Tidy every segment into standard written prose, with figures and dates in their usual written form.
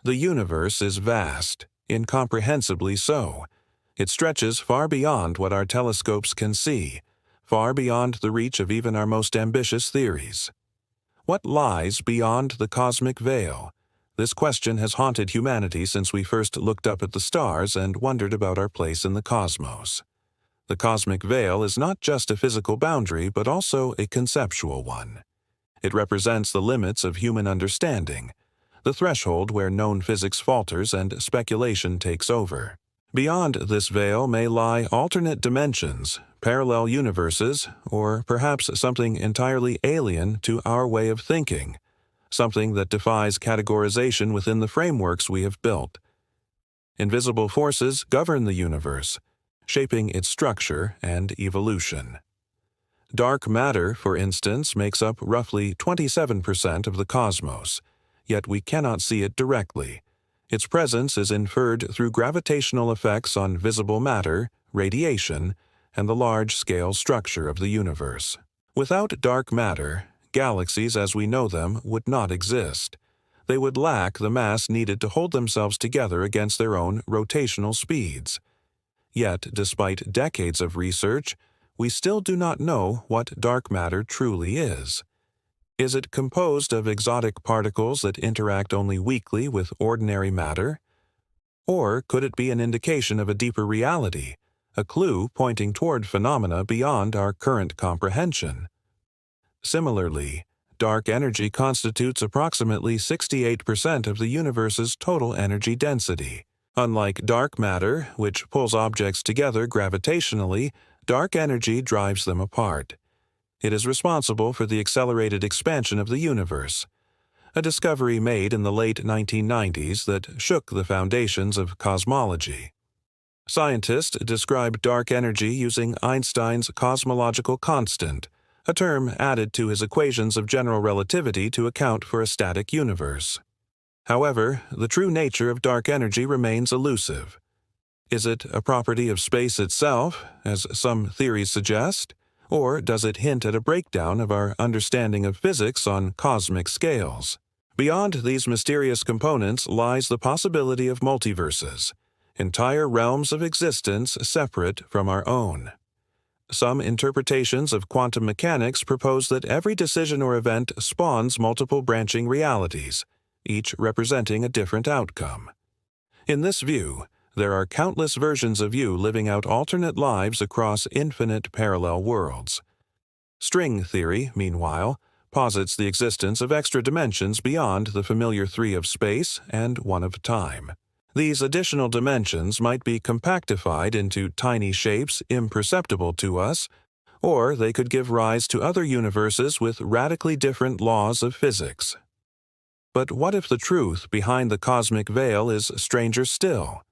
The universe is vast, incomprehensibly so. It stretches far beyond what our telescopes can see, far beyond the reach of even our most ambitious theories. What lies beyond the cosmic veil? This question has haunted humanity since we first looked up at the stars and wondered about our place in the cosmos. The cosmic veil is not just a physical boundary, but also a conceptual one. It represents the limits of human understanding, the threshold where known physics falters and speculation takes over. Beyond this veil may lie alternate dimensions, parallel universes, or perhaps something entirely alien to our way of thinking, something that defies categorization within the frameworks we have built. Invisible forces govern the universe, shaping its structure and evolution. Dark matter, for instance, makes up roughly 27% of the cosmos, yet we cannot see it directly. Its presence is inferred through gravitational effects on visible matter, radiation, and the large-scale structure of the universe. Without dark matter, galaxies as we know them would not exist. They would lack the mass needed to hold themselves together against their own rotational speeds. Yet, despite decades of research, we still do not know what dark matter truly is. Is it composed of exotic particles that interact only weakly with ordinary matter? Or could it be an indication of a deeper reality, a clue pointing toward phenomena beyond our current comprehension? Similarly, dark energy constitutes approximately 68% of the universe's total energy density. Unlike dark matter, which pulls objects together gravitationally, dark energy drives them apart. It is responsible for the accelerated expansion of the universe, a discovery made in the late 1990s that shook the foundations of cosmology. Scientists describe dark energy using Einstein's cosmological constant, a term added to his equations of general relativity to account for a static universe. However, the true nature of dark energy remains elusive. Is it a property of space itself, as some theories suggest? Or does it hint at a breakdown of our understanding of physics on cosmic scales? Beyond these mysterious components lies the possibility of multiverses, entire realms of existence separate from our own. Some interpretations of quantum mechanics propose that every decision or event spawns multiple branching realities, each representing a different outcome. In this view, there are countless versions of you living out alternate lives across infinite parallel worlds. String theory, meanwhile, posits the existence of extra dimensions beyond the familiar three of space and one of time. These additional dimensions might be compactified into tiny shapes imperceptible to us, or they could give rise to other universes with radically different laws of physics. But what if the truth behind the cosmic veil is stranger still?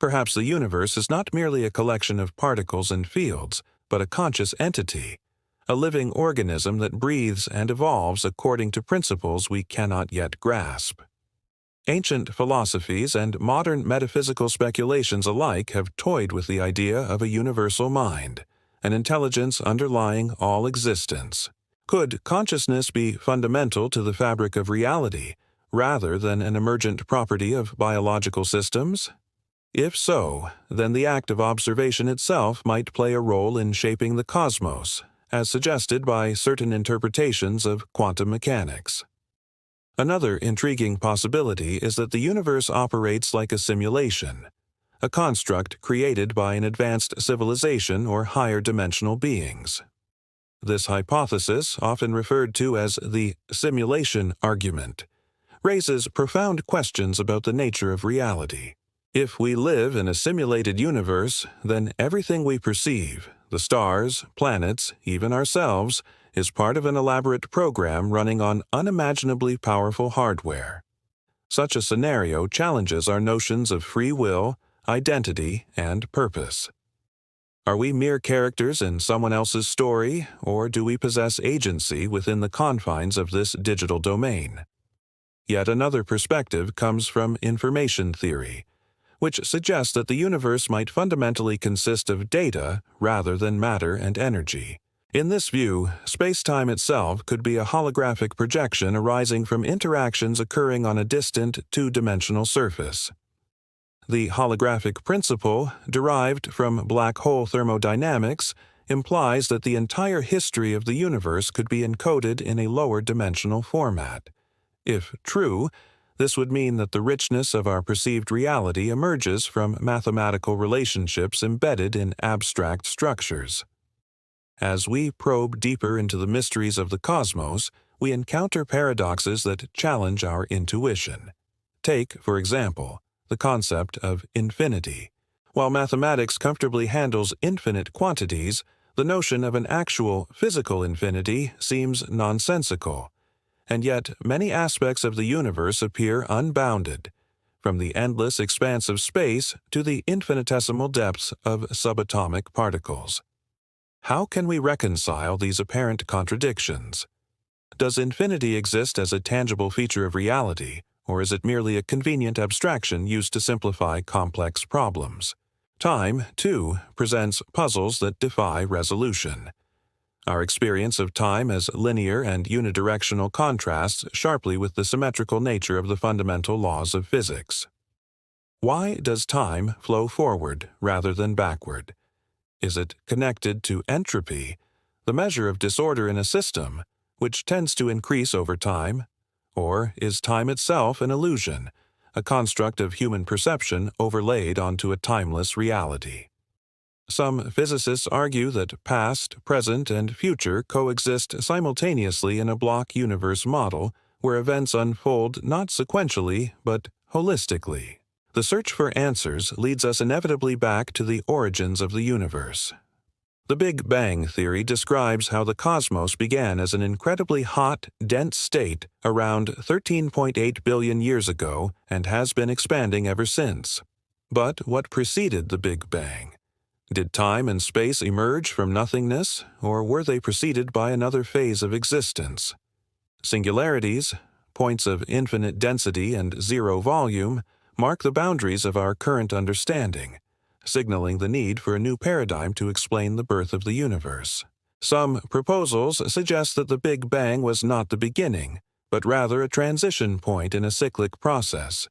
Perhaps the universe is not merely a collection of particles and fields, but a conscious entity, a living organism that breathes and evolves according to principles we cannot yet grasp. Ancient philosophies and modern metaphysical speculations alike have toyed with the idea of a universal mind, an intelligence underlying all existence. Could consciousness be fundamental to the fabric of reality, rather than an emergent property of biological systems? If so, then the act of observation itself might play a role in shaping the cosmos, as suggested by certain interpretations of quantum mechanics. Another intriguing possibility is that the universe operates like a simulation, a construct created by an advanced civilization or higher dimensional beings. This hypothesis, often referred to as the simulation argument, raises profound questions about the nature of reality. If we live in a simulated universe, then everything we perceive, the stars, planets, even ourselves, is part of an elaborate program running on unimaginably powerful hardware. Such a scenario challenges our notions of free will, identity, and purpose. Are we mere characters in someone else's story, or do we possess agency within the confines of this digital domain? Yet another perspective comes from information theory, which suggests that the universe might fundamentally consist of data rather than matter and energy. In this view, space-time itself could be a holographic projection arising from interactions occurring on a distant, two-dimensional surface. The holographic principle, derived from black hole thermodynamics, implies that the entire history of the universe could be encoded in a lower dimensional format. If true, this would mean that the richness of our perceived reality emerges from mathematical relationships embedded in abstract structures. As we probe deeper into the mysteries of the cosmos, we encounter paradoxes that challenge our intuition. Take, for example, the concept of infinity. While mathematics comfortably handles infinite quantities, the notion of an actual physical infinity seems nonsensical. And yet, many aspects of the universe appear unbounded, from the endless expanse of space to the infinitesimal depths of subatomic particles. How can we reconcile these apparent contradictions? Does infinity exist as a tangible feature of reality, or is it merely a convenient abstraction used to simplify complex problems? Time, too, presents puzzles that defy resolution. Our experience of time as linear and unidirectional contrasts sharply with the symmetrical nature of the fundamental laws of physics. Why does time flow forward rather than backward? Is it connected to entropy, the measure of disorder in a system, which tends to increase over time? Or is time itself an illusion, a construct of human perception overlaid onto a timeless reality? Some physicists argue that past, present, and future coexist simultaneously in a block universe model where events unfold not sequentially but holistically. The search for answers leads us inevitably back to the origins of the universe. The Big Bang theory describes how the cosmos began as an incredibly hot, dense state around 13.8 billion years ago and has been expanding ever since. But what preceded the Big Bang? Did time and space emerge from nothingness, or were they preceded by another phase of existence? Singularities, points of infinite density and zero volume, mark the boundaries of our current understanding, signaling the need for a new paradigm to explain the birth of the universe. Some proposals suggest that the Big Bang was not the beginning, but rather a transition point in a cyclic process.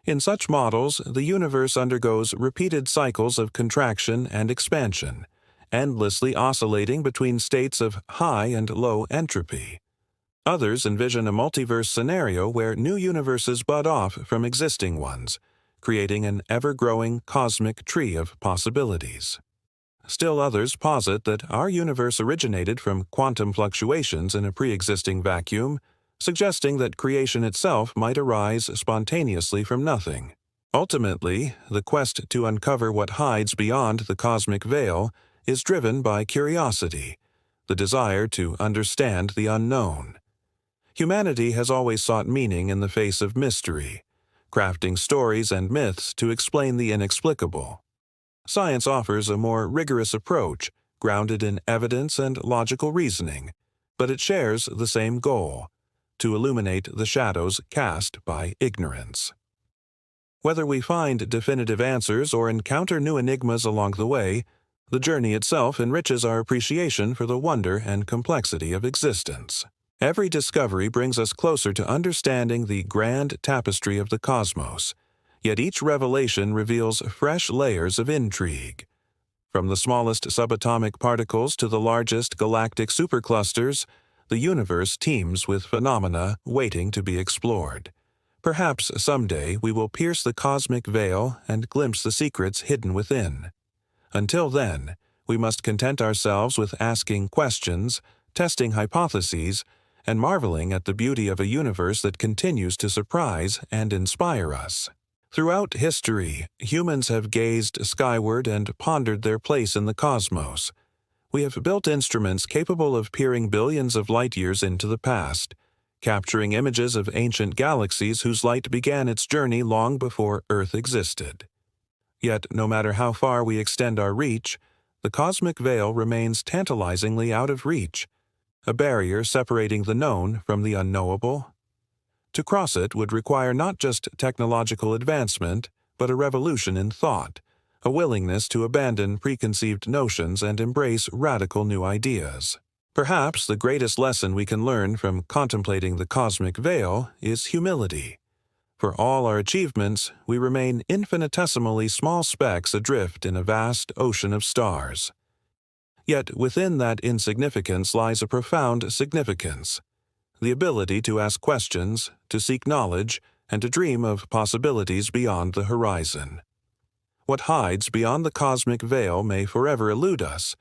In such models, the universe undergoes repeated cycles of contraction and expansion, endlessly oscillating between states of high and low entropy. Others envision a multiverse scenario where new universes bud off from existing ones, creating an ever-growing cosmic tree of possibilities. Still others posit that our universe originated from quantum fluctuations in a pre-existing vacuum, suggesting that creation itself might arise spontaneously from nothing. Ultimately, the quest to uncover what hides beyond the cosmic veil is driven by curiosity, the desire to understand the unknown. Humanity has always sought meaning in the face of mystery, crafting stories and myths to explain the inexplicable. Science offers a more rigorous approach, grounded in evidence and logical reasoning, but it shares the same goal: to illuminate the shadows cast by ignorance. Whether we find definitive answers or encounter new enigmas along the way, the journey itself enriches our appreciation for the wonder and complexity of existence. Every discovery brings us closer to understanding the grand tapestry of the cosmos, yet each revelation reveals fresh layers of intrigue. From the smallest subatomic particles to the largest galactic superclusters, the universe teems with phenomena waiting to be explored. Perhaps someday we will pierce the cosmic veil and glimpse the secrets hidden within. Until then, we must content ourselves with asking questions, testing hypotheses, and marveling at the beauty of a universe that continues to surprise and inspire us. Throughout history, humans have gazed skyward and pondered their place in the cosmos. We have built instruments capable of peering billions of light-years into the past, capturing images of ancient galaxies whose light began its journey long before Earth existed. Yet, no matter how far we extend our reach, the cosmic veil remains tantalizingly out of reach, a barrier separating the known from the unknowable. To cross it would require not just technological advancement, but a revolution in thought, a willingness to abandon preconceived notions and embrace radical new ideas. Perhaps the greatest lesson we can learn from contemplating the cosmic veil is humility. For all our achievements, we remain infinitesimally small specks adrift in a vast ocean of stars. Yet within that insignificance lies a profound significance, the ability to ask questions, to seek knowledge, and to dream of possibilities beyond the horizon. What hides beyond the cosmic veil may forever elude us,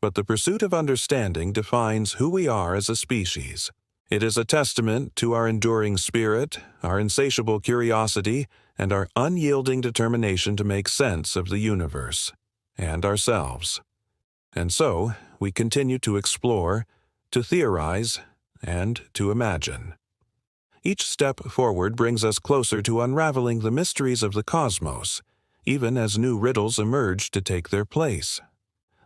but the pursuit of understanding defines who we are as a species. It is a testament to our enduring spirit, our insatiable curiosity, and our unyielding determination to make sense of the universe and ourselves. And so, we continue to explore, to theorize, and to imagine. Each step forward brings us closer to unraveling the mysteries of the cosmos, even as new riddles emerge to take their place.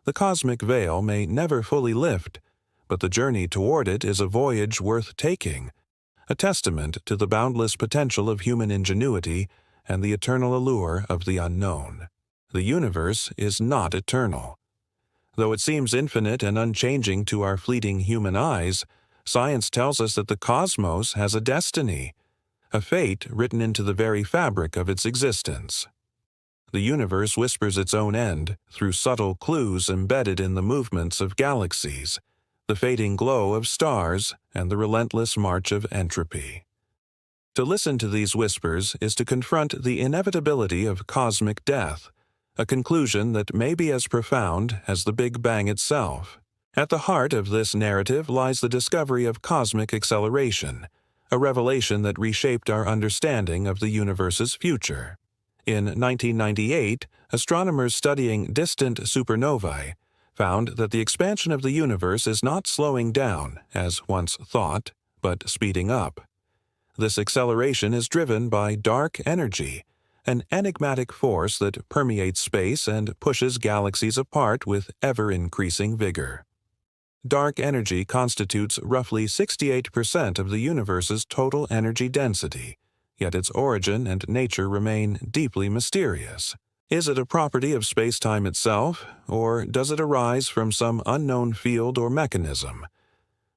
The cosmic veil may never fully lift, but the journey toward it is a voyage worth taking, a testament to the boundless potential of human ingenuity and the eternal allure of the unknown. The universe is not eternal. Though it seems infinite and unchanging to our fleeting human eyes, science tells us that the cosmos has a destiny, a fate written into the very fabric of its existence. The universe whispers its own end through subtle clues embedded in the movements of galaxies, the fading glow of stars, and the relentless march of entropy. To listen to these whispers is to confront the inevitability of cosmic death, a conclusion that may be as profound as the Big Bang itself. At the heart of this narrative lies the discovery of cosmic acceleration, a revelation that reshaped our understanding of the universe's future. In 1998, astronomers studying distant supernovae found that the expansion of the universe is not slowing down, as once thought, but speeding up. This acceleration is driven by dark energy, an enigmatic force that permeates space and pushes galaxies apart with ever-increasing vigor. Dark energy constitutes roughly 68% of the universe's total energy density, yet its origin and nature remain deeply mysterious. Is it a property of space-time itself, or does it arise from some unknown field or mechanism?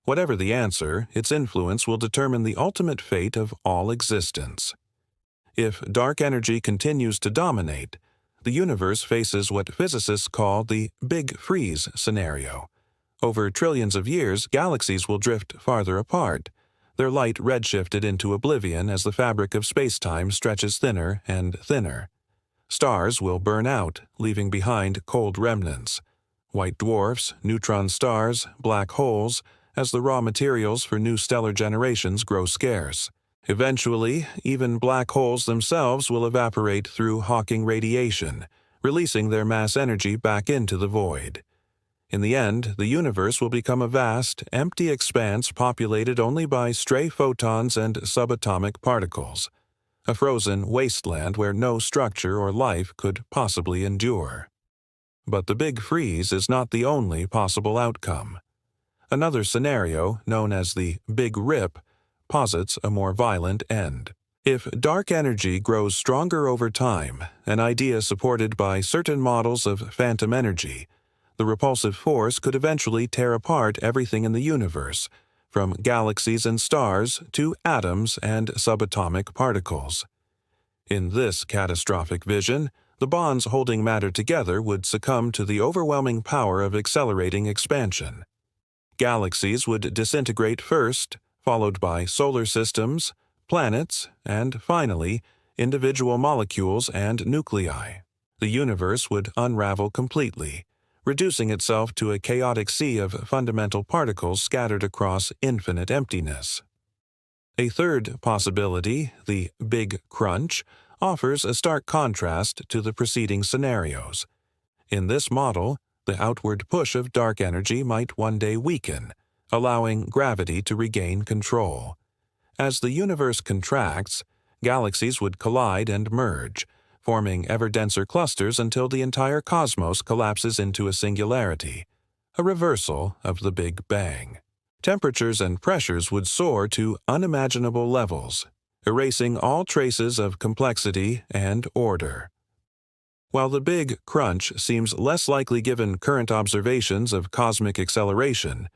Whatever the answer, its influence will determine the ultimate fate of all existence. If dark energy continues to dominate, the universe faces what physicists call the Big Freeze scenario. Over trillions of years, galaxies will drift farther apart, their light redshifted into oblivion as the fabric of space-time stretches thinner and thinner. Stars will burn out, leaving behind cold remnants. White dwarfs, neutron stars, black holes, as the raw materials for new stellar generations grow scarce. Eventually, even black holes themselves will evaporate through Hawking radiation, releasing their mass energy back into the void. In the end, the universe will become a vast, empty expanse populated only by stray photons and subatomic particles, a frozen wasteland where no structure or life could possibly endure. But the Big Freeze is not the only possible outcome. Another scenario, known as the Big Rip, posits a more violent end. If dark energy grows stronger over time, an idea supported by certain models of phantom energy, the repulsive force could eventually tear apart everything in the universe, from galaxies and stars to atoms and subatomic particles. In this catastrophic vision, the bonds holding matter together would succumb to the overwhelming power of accelerating expansion. Galaxies would disintegrate first, followed by solar systems, planets, and finally, individual molecules and nuclei. The universe would unravel completely, reducing itself to a chaotic sea of fundamental particles scattered across infinite emptiness. A third possibility, the Big Crunch, offers a stark contrast to the preceding scenarios. In this model, the outward push of dark energy might one day weaken, allowing gravity to regain control. As the universe contracts, galaxies would collide and merge, forming ever-denser clusters until the entire cosmos collapses into a singularity, a reversal of the Big Bang. Temperatures and pressures would soar to unimaginable levels, erasing all traces of complexity and order. While the Big Crunch seems less likely given current observations of cosmic acceleration,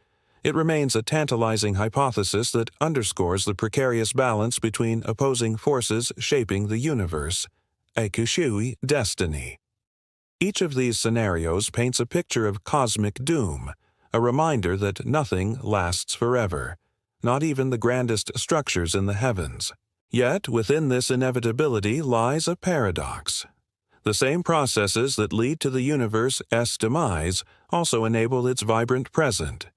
It remains a tantalizing hypothesis that underscores the precarious balance between opposing forces shaping the universe, a kushui destiny. Each of these scenarios paints a picture of cosmic doom, a reminder that nothing lasts forever, not even the grandest structures in the heavens. Yet within this inevitability lies a paradox. The same processes that lead to the universe's demise also enable its vibrant present.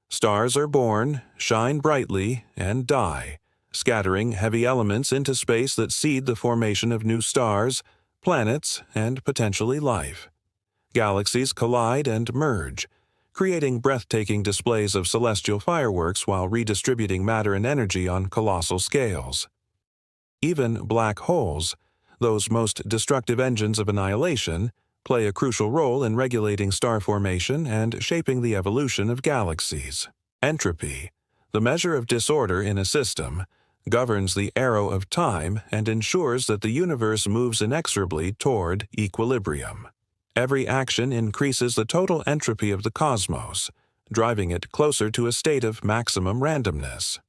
Stars are born, shine brightly, and die, scattering heavy elements into space that seed the formation of new stars, planets, and potentially life. Galaxies collide and merge, creating breathtaking displays of celestial fireworks while redistributing matter and energy on colossal scales. Even black holes, those most destructive engines of annihilation, play a crucial role in regulating star formation and shaping the evolution of galaxies. Entropy, the measure of disorder in a system, governs the arrow of time and ensures that the universe moves inexorably toward equilibrium. Every action increases the total entropy of the cosmos, driving it closer to a state of maximum randomness.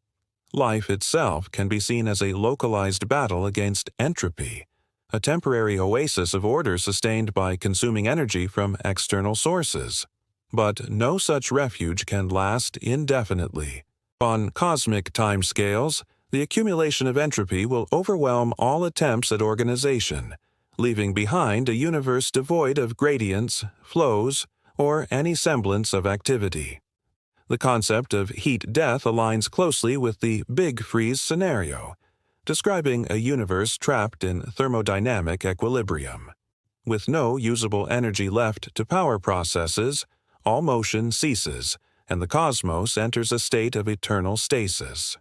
Life itself can be seen as a localized battle against entropy, a temporary oasis of order sustained by consuming energy from external sources. But no such refuge can last indefinitely. On cosmic timescales, the accumulation of entropy will overwhelm all attempts at organization, leaving behind a universe devoid of gradients, flows, or any semblance of activity. The concept of heat death aligns closely with the Big Freeze scenario, describing a universe trapped in thermodynamic equilibrium. With no usable energy left to power processes, all motion ceases, and the cosmos enters a state of eternal stasis.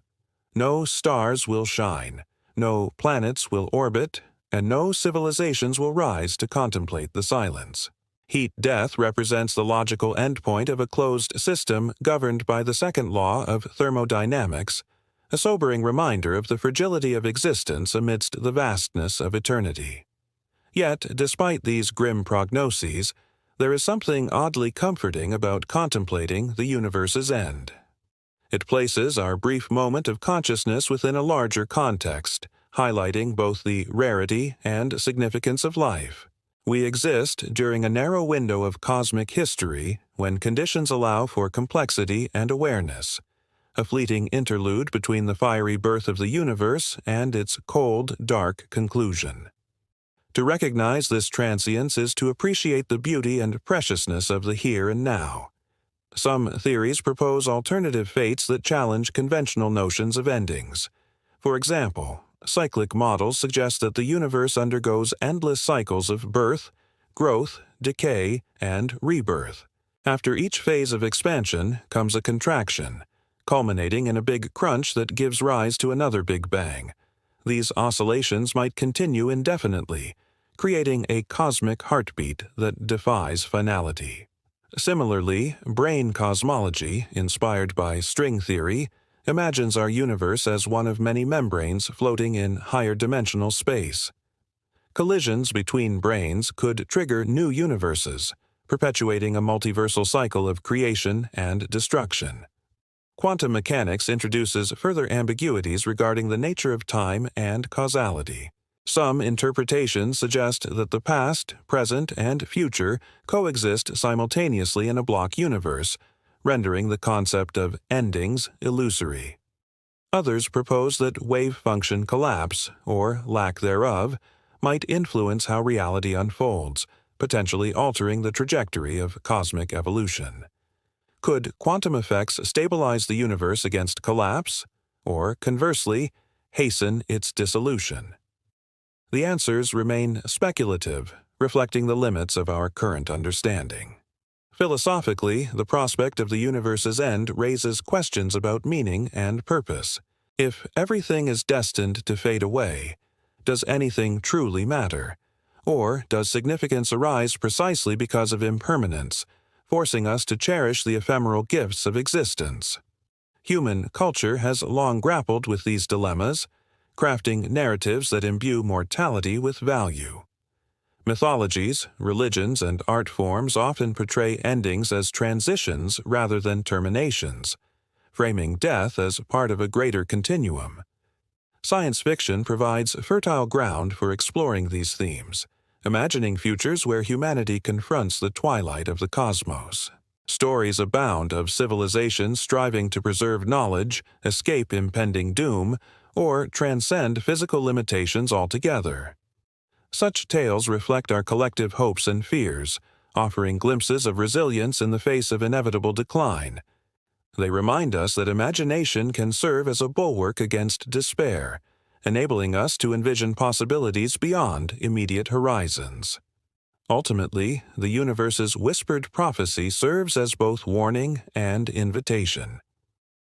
No stars will shine, no planets will orbit, and no civilizations will rise to contemplate the silence. Heat death represents the logical endpoint of a closed system governed by the second law of thermodynamics, a sobering reminder of the fragility of existence amidst the vastness of eternity. Yet, despite these grim prognoses, there is something oddly comforting about contemplating the universe's end. It places our brief moment of consciousness within a larger context, highlighting both the rarity and significance of life. We exist during a narrow window of cosmic history when conditions allow for complexity and awareness, a fleeting interlude between the fiery birth of the universe and its cold, dark conclusion. To recognize this transience is to appreciate the beauty and preciousness of the here and now. Some theories propose alternative fates that challenge conventional notions of endings. For example, cyclic models suggest that the universe undergoes endless cycles of birth, growth, decay, and rebirth. After each phase of expansion comes a contraction, culminating in a big crunch that gives rise to another big bang. These oscillations might continue indefinitely, creating a cosmic heartbeat that defies finality. Similarly, brain cosmology, inspired by string theory, imagines our universe as one of many membranes floating in higher dimensional space. Collisions between brains could trigger new universes, perpetuating a multiversal cycle of creation and destruction. Quantum mechanics introduces further ambiguities regarding the nature of time and causality. Some interpretations suggest that the past, present, and future coexist simultaneously in a block universe, rendering the concept of endings illusory. Others propose that wave function collapse, or lack thereof, might influence how reality unfolds, potentially altering the trajectory of cosmic evolution. Could quantum effects stabilize the universe against collapse, or, conversely, hasten its dissolution? The answers remain speculative, reflecting the limits of our current understanding. Philosophically, the prospect of the universe's end raises questions about meaning and purpose. If everything is destined to fade away, does anything truly matter? Or does significance arise precisely because of impermanence, forcing us to cherish the ephemeral gifts of existence? Human culture has long grappled with these dilemmas, crafting narratives that imbue mortality with value. Mythologies, religions, and art forms often portray endings as transitions rather than terminations, framing death as part of a greater continuum. Science fiction provides fertile ground for exploring these themes, imagining futures where humanity confronts the twilight of the cosmos. Stories abound of civilizations striving to preserve knowledge, escape impending doom, or transcend physical limitations altogether. Such tales reflect our collective hopes and fears, offering glimpses of resilience in the face of inevitable decline. They remind us that imagination can serve as a bulwark against despair, enabling us to envision possibilities beyond immediate horizons. Ultimately, the universe's whispered prophecy serves as both warning and invitation.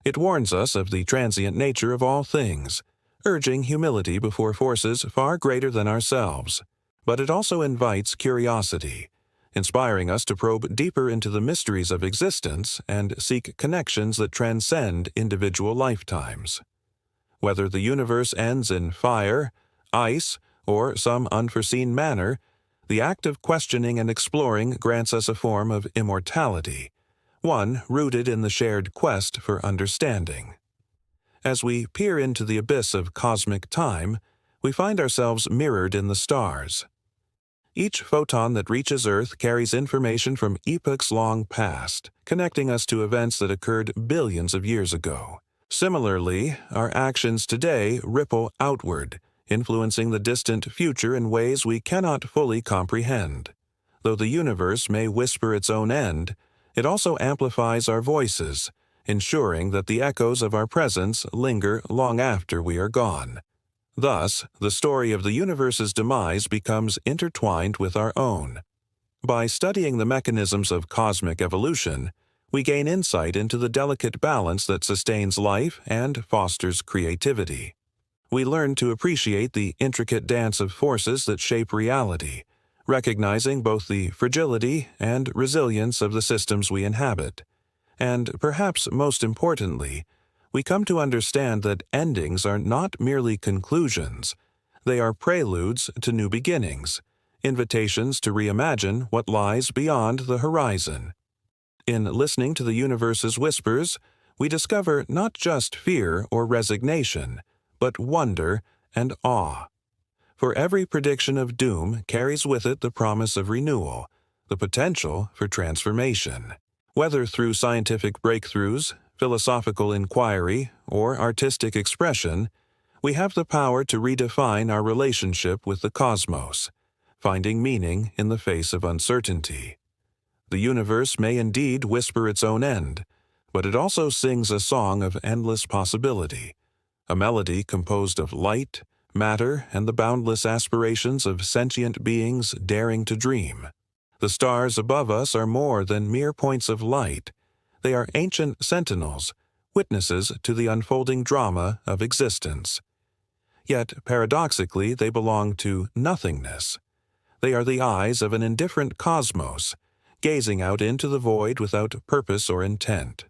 It warns us of the transient nature of all things, urging humility before forces far greater than ourselves. But it also invites curiosity, inspiring us to probe deeper into the mysteries of existence and seek connections that transcend individual lifetimes. Whether the universe ends in fire, ice, or some unforeseen manner, the act of questioning and exploring grants us a form of immortality, one rooted in the shared quest for understanding. As we peer into the abyss of cosmic time, we find ourselves mirrored in the stars. Each photon that reaches Earth carries information from epochs long past, connecting us to events that occurred billions of years ago. Similarly, our actions today ripple outward, influencing the distant future in ways we cannot fully comprehend. Though the universe may whisper its own end, it also amplifies our voices, ensuring that the echoes of our presence linger long after we are gone. Thus, the story of the universe's demise becomes intertwined with our own. By studying the mechanisms of cosmic evolution, we gain insight into the delicate balance that sustains life and fosters creativity. We learn to appreciate the intricate dance of forces that shape reality, recognizing both the fragility and resilience of the systems we inhabit. And perhaps most importantly, we come to understand that endings are not merely conclusions. They are preludes to new beginnings, invitations to reimagine what lies beyond the horizon. In listening to the universe's whispers, we discover not just fear or resignation, but wonder and awe. For every prediction of doom carries with it the promise of renewal, the potential for transformation. Whether through scientific breakthroughs, philosophical inquiry, or artistic expression, we have the power to redefine our relationship with the cosmos, finding meaning in the face of uncertainty. The universe may indeed whisper its own end, but it also sings a song of endless possibility, a melody composed of light, matter, and the boundless aspirations of sentient beings daring to dream. The stars above us are more than mere points of light. They are ancient sentinels, witnesses to the unfolding drama of existence. Yet, paradoxically, they belong to nothingness. They are the eyes of an indifferent cosmos, gazing out into the void without purpose or intent.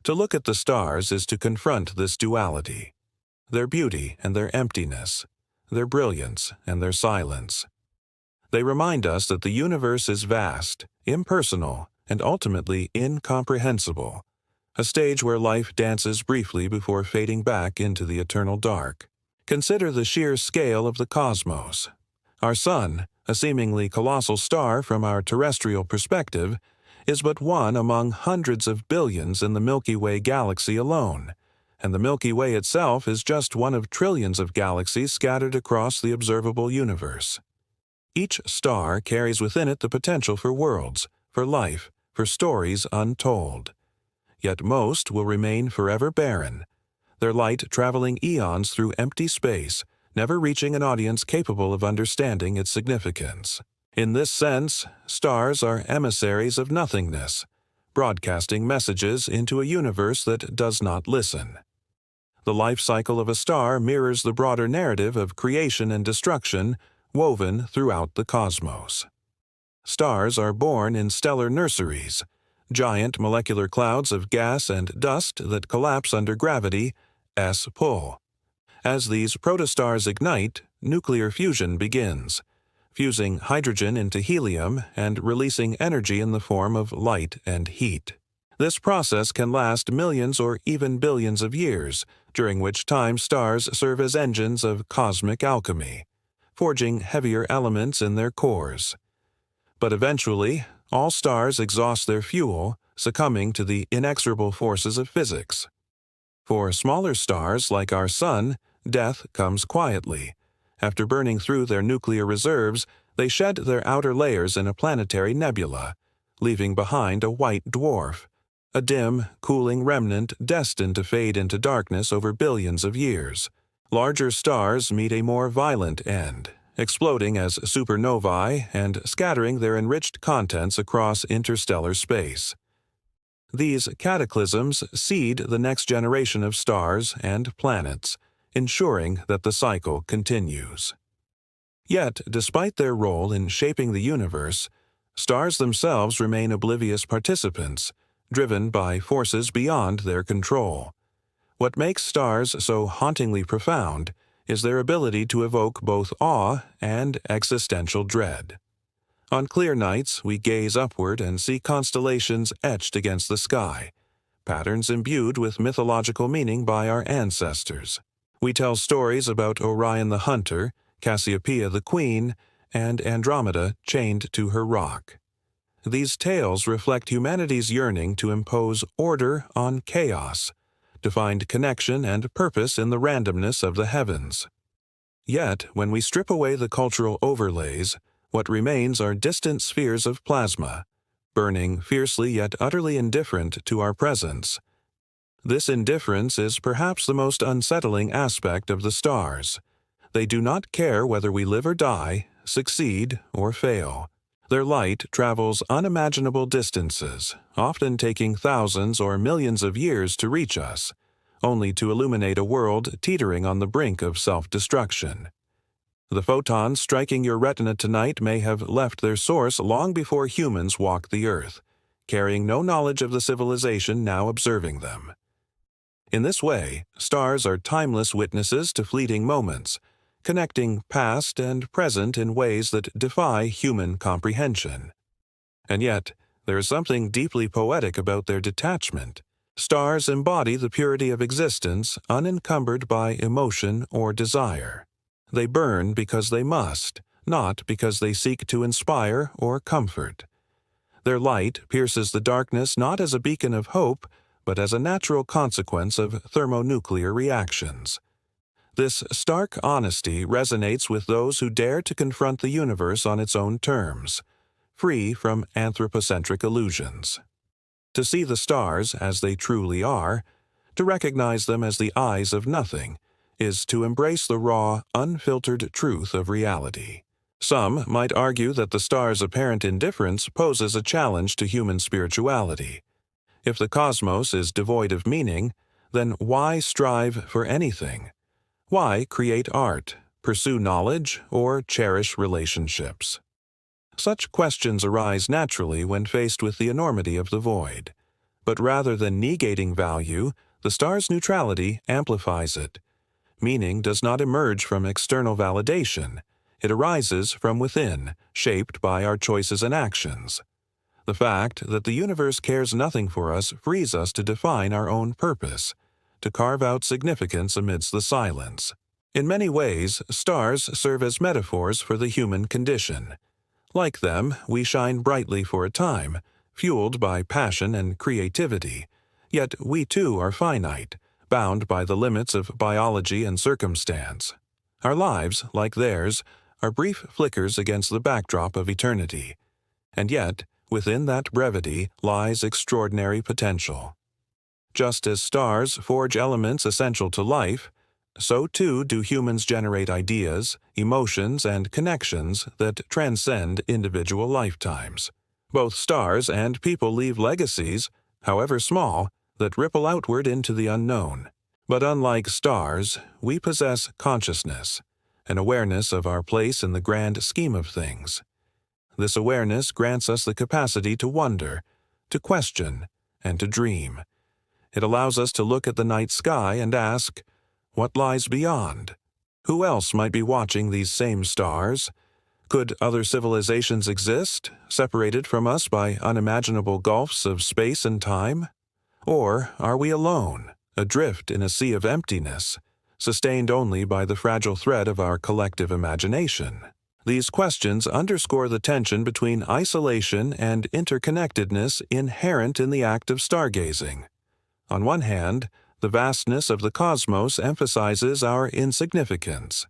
To look at the stars is to confront this duality, their beauty and their emptiness, their brilliance and their silence. They remind us that the universe is vast, impersonal, and ultimately incomprehensible, a stage where life dances briefly before fading back into the eternal dark. Consider the sheer scale of the cosmos. Our sun, a seemingly colossal star from our terrestrial perspective, is but one among hundreds of billions in the Milky Way galaxy alone, and the Milky Way itself is just one of trillions of galaxies scattered across the observable universe. Each star carries within it the potential for worlds, for life, for stories untold. Yet most will remain forever barren, their light traveling eons through empty space, never reaching an audience capable of understanding its significance. In this sense, stars are emissaries of nothingness, broadcasting messages into a universe that does not listen. The life cycle of a star mirrors the broader narrative of creation and destruction woven throughout the cosmos. Stars are born in stellar nurseries, giant molecular clouds of gas and dust that collapse under gravity, S-pull. As these protostars ignite, nuclear fusion begins, fusing hydrogen into helium and releasing energy in the form of light and heat. This process can last millions or even billions of years, during which time stars serve as engines of cosmic alchemy, forging heavier elements in their cores. But eventually, all stars exhaust their fuel, succumbing to the inexorable forces of physics. For smaller stars like our Sun, death comes quietly. After burning through their nuclear reserves, they shed their outer layers in a planetary nebula, leaving behind a white dwarf, a dim, cooling remnant destined to fade into darkness over billions of years. Larger stars meet a more violent end, exploding as supernovae and scattering their enriched contents across interstellar space. These cataclysms seed the next generation of stars and planets, ensuring that the cycle continues. Yet, despite their role in shaping the universe, stars themselves remain oblivious participants, driven by forces beyond their control. What makes stars so hauntingly profound is their ability to evoke both awe and existential dread. On clear nights, we gaze upward and see constellations etched against the sky, patterns imbued with mythological meaning by our ancestors. We tell stories about Orion the hunter, Cassiopeia the queen, and Andromeda chained to her rock. These tales reflect humanity's yearning to impose order on chaos, to find connection and purpose in the randomness of the heavens. Yet, when we strip away the cultural overlays, what remains are distant spheres of plasma, burning fiercely yet utterly indifferent to our presence. This indifference is perhaps the most unsettling aspect of the stars. They do not care whether we live or die, succeed or fail. Their light travels unimaginable distances, often taking thousands or millions of years to reach us, only to illuminate a world teetering on the brink of self-destruction. The photons striking your retina tonight may have left their source long before humans walked the earth, carrying no knowledge of the civilization now observing them. In this way, stars are timeless witnesses to fleeting moments, connecting past and present in ways that defy human comprehension. And yet, there is something deeply poetic about their detachment. Stars embody the purity of existence, unencumbered by emotion or desire. They burn because they must, not because they seek to inspire or comfort. Their light pierces the darkness not as a beacon of hope, but as a natural consequence of thermonuclear reactions. This stark honesty resonates with those who dare to confront the universe on its own terms, free from anthropocentric illusions. To see the stars as they truly are, to recognize them as the eyes of nothing, is to embrace the raw, unfiltered truth of reality. Some might argue that the stars' apparent indifference poses a challenge to human spirituality. If the cosmos is devoid of meaning, then why strive for anything? Why create art, pursue knowledge, or cherish relationships? Such questions arise naturally when faced with the enormity of the void. But rather than negating value, the star's neutrality amplifies it. Meaning does not emerge from external validation. It arises from within, shaped by our choices and actions. The fact that the universe cares nothing for us frees us to define our own purpose, to carve out significance amidst the silence. In many ways, stars serve as metaphors for the human condition. Like them, we shine brightly for a time, fueled by passion and creativity. Yet we too are finite, bound by the limits of biology and circumstance. Our lives, like theirs, are brief flickers against the backdrop of eternity. And yet, within that brevity lies extraordinary potential. Just as stars forge elements essential to life, so too do humans generate ideas, emotions, and connections that transcend individual lifetimes. Both stars and people leave legacies, however small, that ripple outward into the unknown. But unlike stars, we possess consciousness, an awareness of our place in the grand scheme of things. This awareness grants us the capacity to wonder, to question, and to dream. It allows us to look at the night sky and ask, what lies beyond? Who else might be watching these same stars? Could other civilizations exist, separated from us by unimaginable gulfs of space and time? Or are we alone, adrift in a sea of emptiness, sustained only by the fragile thread of our collective imagination? These questions underscore the tension between isolation and interconnectedness inherent in the act of stargazing. On one hand, the vastness of the cosmos emphasizes our insignificance.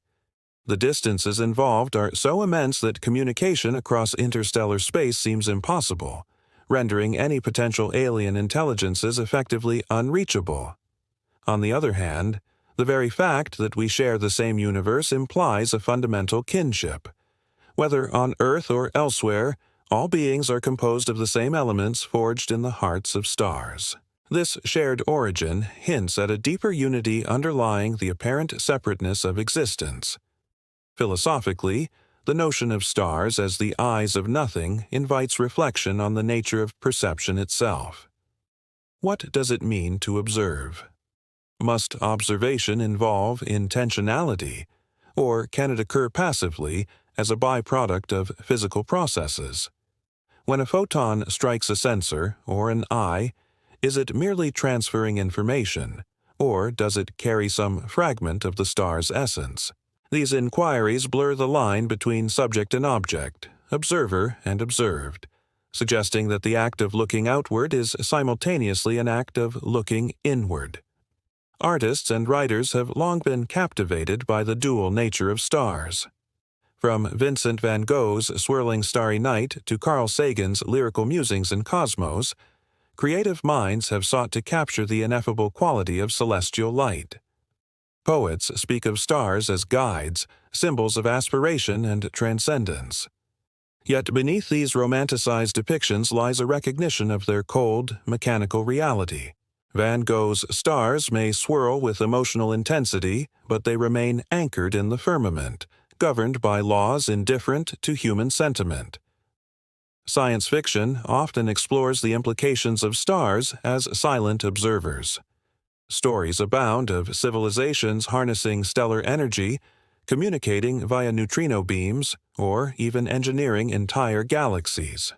The distances involved are so immense that communication across interstellar space seems impossible, rendering any potential alien intelligences effectively unreachable. On the other hand, the very fact that we share the same universe implies a fundamental kinship. Whether on Earth or elsewhere, all beings are composed of the same elements forged in the hearts of stars. This shared origin hints at a deeper unity underlying the apparent separateness of existence. Philosophically, the notion of stars as the eyes of nothing invites reflection on the nature of perception itself. What does it mean to observe? Must observation involve intentionality, or can it occur passively as a byproduct of physical processes? When a photon strikes a sensor or an eye, is it merely transferring information, or does it carry some fragment of the star's essence? These inquiries blur the line between subject and object, observer and observed, suggesting that the act of looking outward is simultaneously an act of looking inward. Artists and writers have long been captivated by the dual nature of stars. From Vincent van Gogh's Swirling Starry Night to Carl Sagan's lyrical musings in Cosmos, creative minds have sought to capture the ineffable quality of celestial light. Poets speak of stars as guides, symbols of aspiration and transcendence. Yet beneath these romanticized depictions lies a recognition of their cold, mechanical reality. Van Gogh's stars may swirl with emotional intensity, but they remain anchored in the firmament, governed by laws indifferent to human sentiment. Science fiction often explores the implications of stars as silent observers. Stories abound of civilizations harnessing stellar energy, communicating via neutrino beams, or even engineering entire galaxies.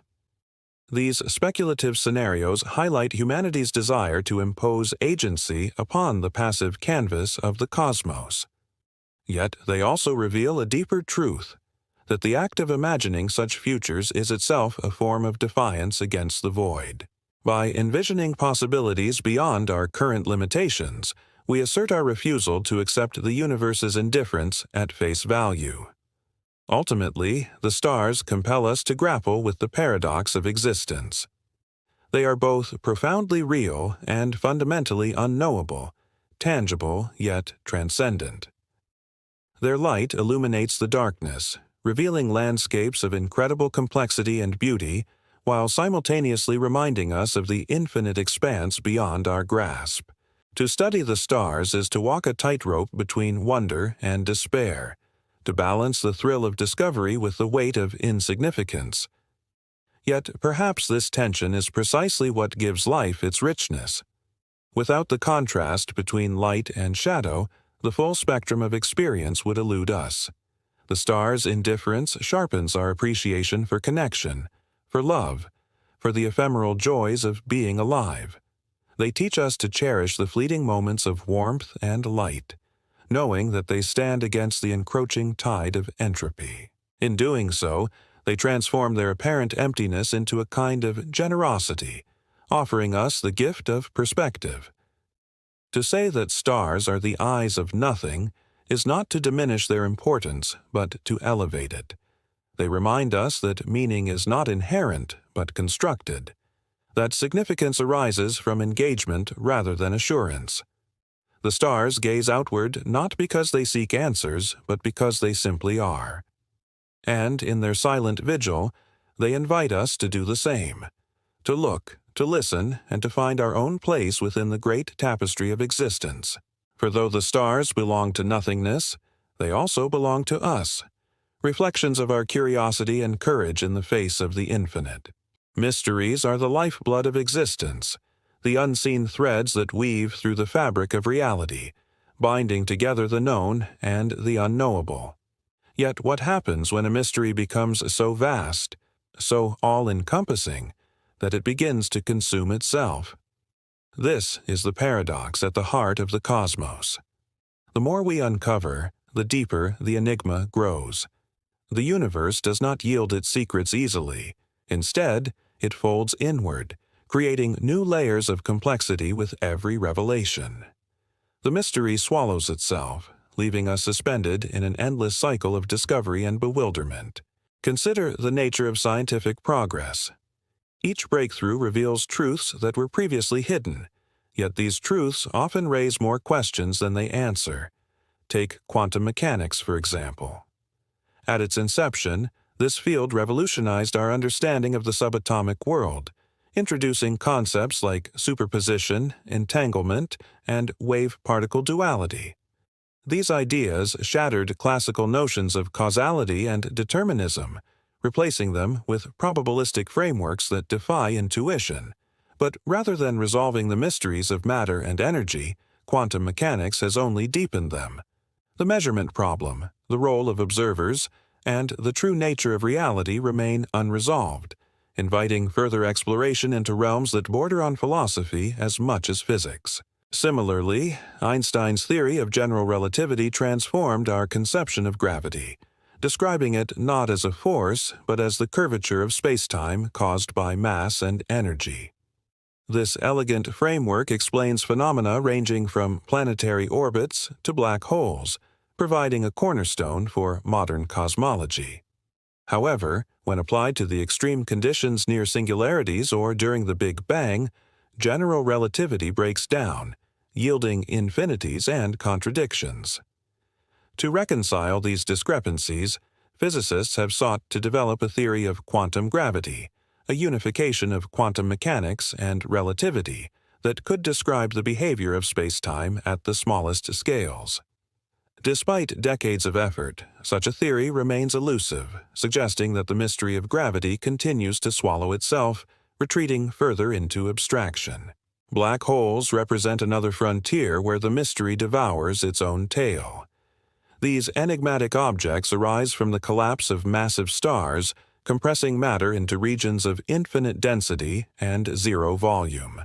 These speculative scenarios highlight humanity's desire to impose agency upon the passive canvas of the cosmos. Yet they also reveal a deeper truth, that the act of imagining such futures is itself a form of defiance against the void. By envisioning possibilities beyond our current limitations, we assert our refusal to accept the universe's indifference at face value. Ultimately, the stars compel us to grapple with the paradox of existence. They are both profoundly real and fundamentally unknowable, tangible yet transcendent. Their light illuminates the darkness, revealing landscapes of incredible complexity and beauty, while simultaneously reminding us of the infinite expanse beyond our grasp. To study the stars is to walk a tightrope between wonder and despair, to balance the thrill of discovery with the weight of insignificance. Yet perhaps this tension is precisely what gives life its richness. Without the contrast between light and shadow, the full spectrum of experience would elude us. The stars' indifference sharpens our appreciation for connection, for love, for the ephemeral joys of being alive. They teach us to cherish the fleeting moments of warmth and light, knowing that they stand against the encroaching tide of entropy. In doing so, they transform their apparent emptiness into a kind of generosity, offering us the gift of perspective. To say that stars are the eyes of nothing is not to diminish their importance, but to elevate it. They remind us that meaning is not inherent, but constructed, that significance arises from engagement rather than assurance. The stars gaze outward not because they seek answers, but because they simply are. And in their silent vigil, they invite us to do the same, to look, to listen, and to find our own place within the great tapestry of existence. For though the stars belong to nothingness, they also belong to us, reflections of our curiosity and courage in the face of the infinite. Mysteries are the lifeblood of existence, the unseen threads that weave through the fabric of reality, binding together the known and the unknowable. Yet what happens when a mystery becomes so vast, so all-encompassing, that it begins to consume itself? This is the paradox at the heart of the cosmos. The more we uncover, the deeper the enigma grows. The universe does not yield its secrets easily. Instead, it folds inward, creating new layers of complexity with every revelation. The mystery swallows itself, leaving us suspended in an endless cycle of discovery and bewilderment. Consider the nature of scientific progress. Each breakthrough reveals truths that were previously hidden, yet these truths often raise more questions than they answer. Take quantum mechanics, for example. At its inception, this field revolutionized our understanding of the subatomic world, introducing concepts like superposition, entanglement, and wave-particle duality. These ideas shattered classical notions of causality and determinism, replacing them with probabilistic frameworks that defy intuition. But rather than resolving the mysteries of matter and energy, quantum mechanics has only deepened them. The measurement problem, the role of observers, and the true nature of reality remain unresolved, inviting further exploration into realms that border on philosophy as much as physics. Similarly, Einstein's theory of general relativity transformed our conception of gravity, describing it not as a force, but as the curvature of spacetime caused by mass and energy. This elegant framework explains phenomena ranging from planetary orbits to black holes, providing a cornerstone for modern cosmology. However, when applied to the extreme conditions near singularities or during the Big Bang, general relativity breaks down, yielding infinities and contradictions. To reconcile these discrepancies, physicists have sought to develop a theory of quantum gravity, a unification of quantum mechanics and relativity that could describe the behavior of spacetime at the smallest scales. Despite decades of effort, such a theory remains elusive, suggesting that the mystery of gravity continues to swallow itself, retreating further into abstraction. Black holes represent another frontier where the mystery devours its own tail. These enigmatic objects arise from the collapse of massive stars, compressing matter into regions of infinite density and zero volume.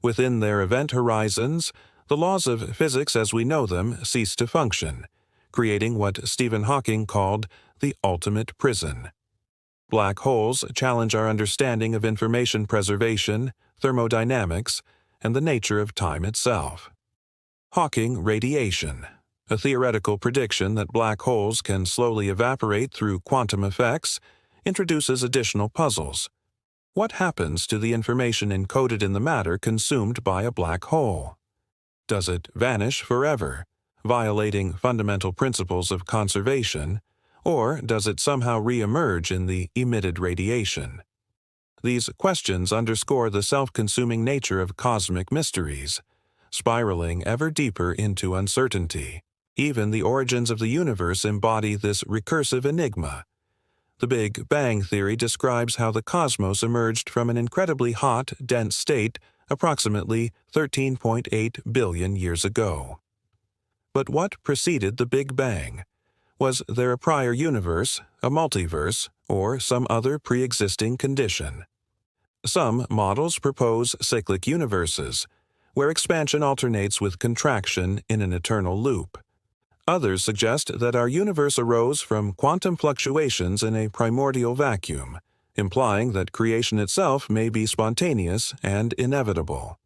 Within their event horizons, the laws of physics as we know them cease to function, creating what Stephen Hawking called the ultimate prison. Black holes challenge our understanding of information preservation, thermodynamics, and the nature of time itself. Hawking radiation, a theoretical prediction that black holes can slowly evaporate through quantum effects, introduces additional puzzles. What happens to the information encoded in the matter consumed by a black hole? Does it vanish forever, violating fundamental principles of conservation, or does it somehow re-emerge in the emitted radiation? These questions underscore the self-consuming nature of cosmic mysteries, spiraling ever deeper into uncertainty. Even the origins of the universe embody this recursive enigma. The Big Bang theory describes how the cosmos emerged from an incredibly hot, dense state approximately 13.8 billion years ago. But what preceded the Big Bang? Was there a prior universe, a multiverse, or some other pre-existing condition? Some models propose cyclic universes, where expansion alternates with contraction in an eternal loop. Others suggest that our universe arose from quantum fluctuations in a primordial vacuum, implying that creation itself may be spontaneous and inevitable.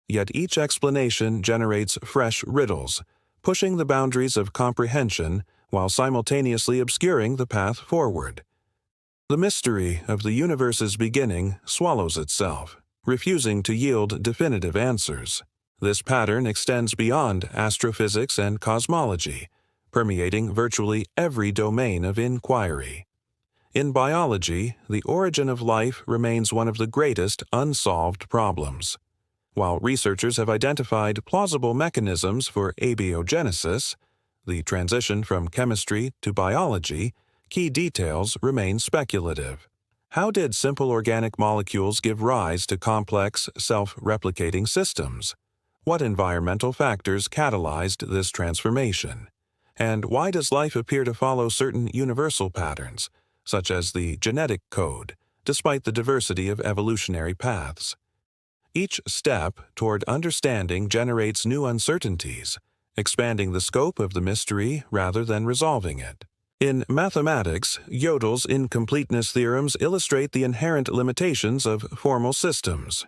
Yet each explanation generates fresh riddles, pushing the boundaries of comprehension while simultaneously obscuring the path forward. The mystery of the universe's beginning swallows itself, refusing to yield definitive answers. This pattern extends beyond astrophysics and cosmology, permeating virtually every domain of inquiry. In biology, the origin of life remains one of the greatest unsolved problems. While researchers have identified plausible mechanisms for abiogenesis, the transition from chemistry to biology, key details remain speculative. How did simple organic molecules give rise to complex, self-replicating systems? What environmental factors catalyzed this transformation? And why does life appear to follow certain universal patterns, such as the genetic code, despite the diversity of evolutionary paths? Each step toward understanding generates new uncertainties, expanding the scope of the mystery rather than resolving it. In mathematics, Gödel's incompleteness theorems illustrate the inherent limitations of formal systems.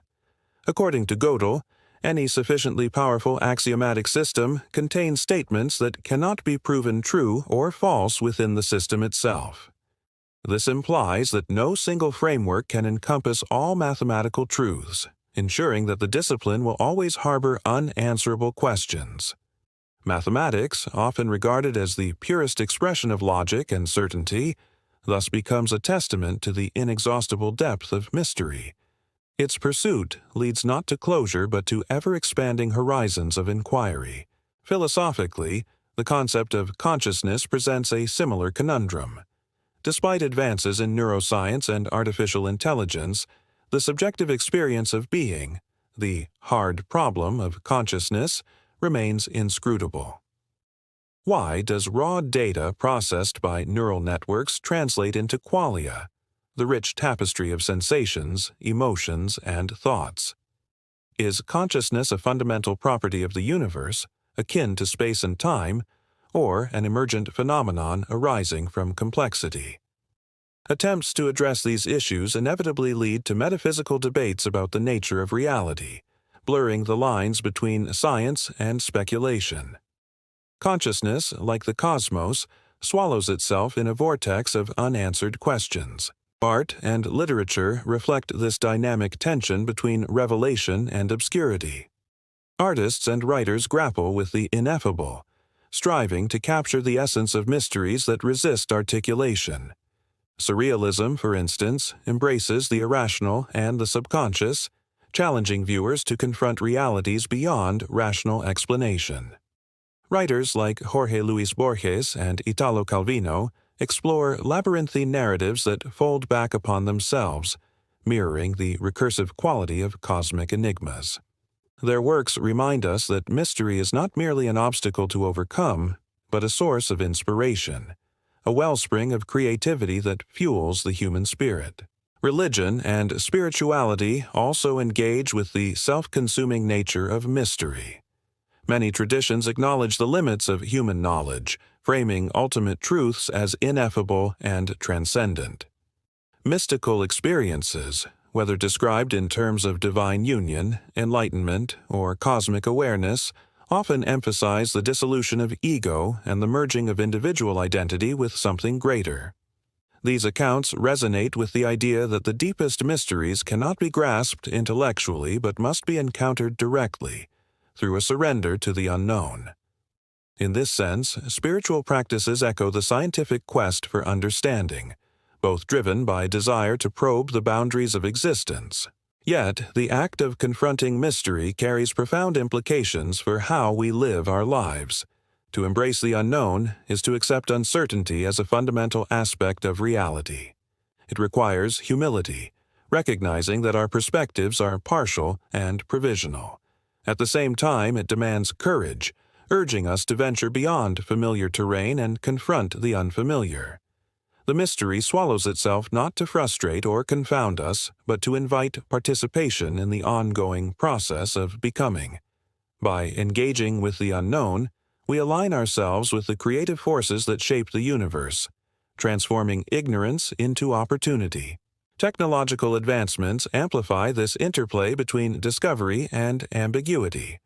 According to Gödel, any sufficiently powerful axiomatic system contains statements that cannot be proven true or false within the system itself. This implies that no single framework can encompass all mathematical truths, ensuring that the discipline will always harbor unanswerable questions. Mathematics, often regarded as the purest expression of logic and certainty, thus becomes a testament to the inexhaustible depth of mystery. Its pursuit leads not to closure but to ever-expanding horizons of inquiry. Philosophically, the concept of consciousness presents a similar conundrum. Despite advances in neuroscience and artificial intelligence, the subjective experience of being, the hard problem of consciousness, remains inscrutable. Why does raw data processed by neural networks translate into qualia, the rich tapestry of sensations, emotions, and thoughts? Is consciousness a fundamental property of the universe, akin to space and time, or an emergent phenomenon arising from complexity? Attempts to address these issues inevitably lead to metaphysical debates about the nature of reality, blurring the lines between science and speculation. Consciousness, like the cosmos, swallows itself in a vortex of unanswered questions. Art and literature reflect this dynamic tension between revelation and obscurity. Artists and writers grapple with the ineffable, striving to capture the essence of mysteries that resist articulation. Surrealism, for instance, embraces the irrational and the subconscious, challenging viewers to confront realities beyond rational explanation. Writers like Jorge Luis Borges and Italo Calvino explore labyrinthine narratives that fold back upon themselves, mirroring the recursive quality of cosmic enigmas. Their works remind us that mystery is not merely an obstacle to overcome, but a source of inspiration, a wellspring of creativity that fuels the human spirit. Religion and spirituality also engage with the self-consuming nature of mystery. Many traditions acknowledge the limits of human knowledge, framing ultimate truths as ineffable and transcendent. Mystical experiences, whether described in terms of divine union, enlightenment, or cosmic awareness, often emphasize the dissolution of ego and the merging of individual identity with something greater. These accounts resonate with the idea that the deepest mysteries cannot be grasped intellectually but must be encountered directly, through a surrender to the unknown. In this sense, spiritual practices echo the scientific quest for understanding, both driven by a desire to probe the boundaries of existence. Yet, the act of confronting mystery carries profound implications for how we live our lives. To embrace the unknown is to accept uncertainty as a fundamental aspect of reality. It requires humility, recognizing that our perspectives are partial and provisional. At the same time, it demands courage, urging us to venture beyond familiar terrain and confront the unfamiliar. The mystery swallows itself not to frustrate or confound us, but to invite participation in the ongoing process of becoming. By engaging with the unknown, we align ourselves with the creative forces that shape the universe, transforming ignorance into opportunity. Technological advancements amplify this interplay between discovery and ambiguity.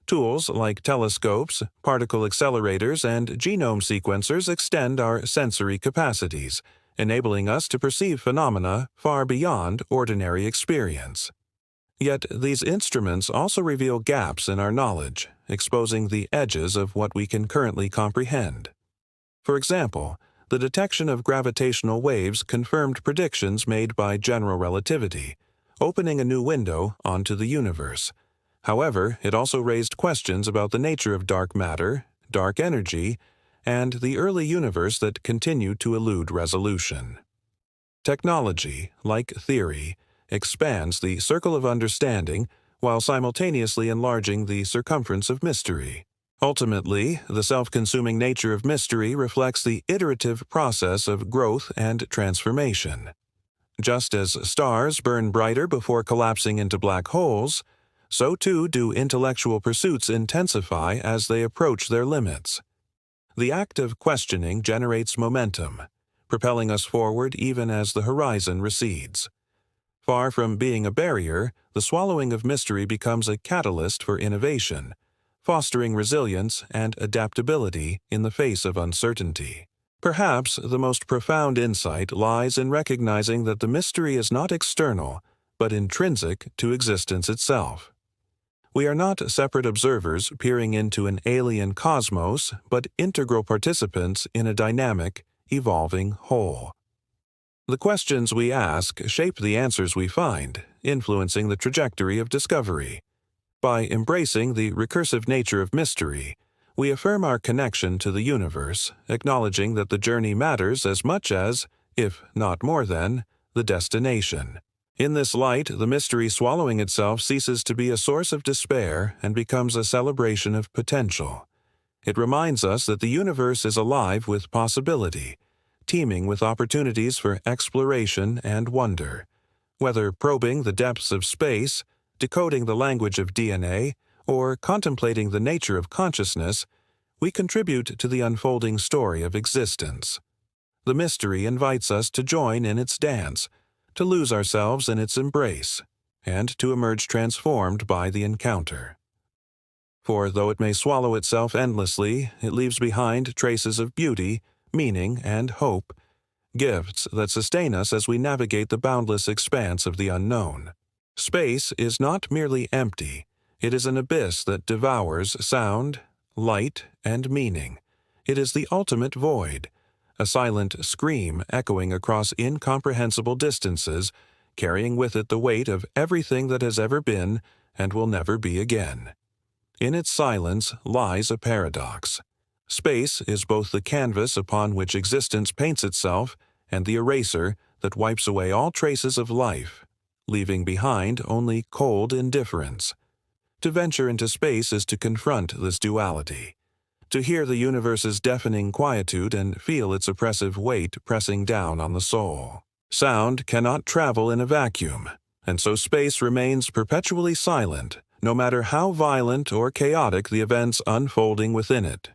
Tools like telescopes, particle accelerators, and genome sequencers extend our sensory capacities, enabling us to perceive phenomena far beyond ordinary experience. Yet these instruments also reveal gaps in our knowledge, exposing the edges of what we can currently comprehend. For example, the detection of gravitational waves confirmed predictions made by general relativity, opening a new window onto the universe. However, it also raised questions about the nature of dark matter, dark energy, and the early universe that continued to elude resolution. Technology, like theory, expands the circle of understanding while simultaneously enlarging the circumference of mystery. Ultimately, the self-consuming nature of mystery reflects the iterative process of growth and transformation. Just as stars burn brighter before collapsing into black holes, so too do intellectual pursuits intensify as they approach their limits. The act of questioning generates momentum, propelling us forward even as the horizon recedes. Far from being a barrier, the swallowing of mystery becomes a catalyst for innovation, fostering resilience and adaptability in the face of uncertainty. Perhaps the most profound insight lies in recognizing that the mystery is not external, but intrinsic to existence itself. We are not separate observers peering into an alien cosmos, but integral participants in a dynamic, evolving whole. The questions we ask shape the answers we find, influencing the trajectory of discovery. By embracing the recursive nature of mystery, we affirm our connection to the universe, acknowledging that the journey matters as much as, if not more than, the destination. In this light, the mystery swallowing itself ceases to be a source of despair and becomes a celebration of potential. It reminds us that the universe is alive with possibility, teeming with opportunities for exploration and wonder. Whether probing the depths of space, decoding the language of DNA, or contemplating the nature of consciousness, we contribute to the unfolding story of existence. The mystery invites us to join in its dance, to lose ourselves in its embrace, and to emerge transformed by the encounter. For though it may swallow itself endlessly, it leaves behind traces of beauty, meaning, and hope, gifts that sustain us as we navigate the boundless expanse of the unknown. Space is not merely empty, it is an abyss that devours sound, light, and meaning. It is the ultimate void, a silent scream echoing across incomprehensible distances, carrying with it the weight of everything that has ever been and will never be again. In its silence lies a paradox. Space is both the canvas upon which existence paints itself and the eraser that wipes away all traces of life, leaving behind only cold indifference. To venture into space is to confront this duality, to hear the universe's deafening quietude and feel its oppressive weight pressing down on the soul. Sound cannot travel in a vacuum, and so space remains perpetually silent, no matter how violent or chaotic the events unfolding within it.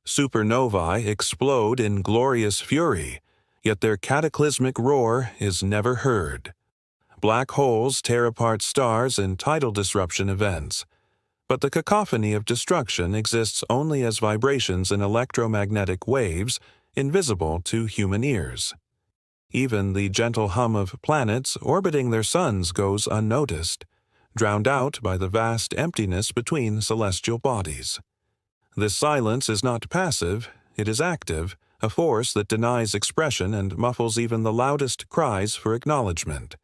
Supernovae explode in glorious fury, yet their cataclysmic roar is never heard. Black holes tear apart stars in tidal disruption events, but the cacophony of destruction exists only as vibrations in electromagnetic waves invisible to human ears. Even the gentle hum of planets orbiting their suns goes unnoticed, drowned out by the vast emptiness between celestial bodies. This silence is not passive, it is active, a force that denies expression and muffles even the loudest cries for acknowledgement.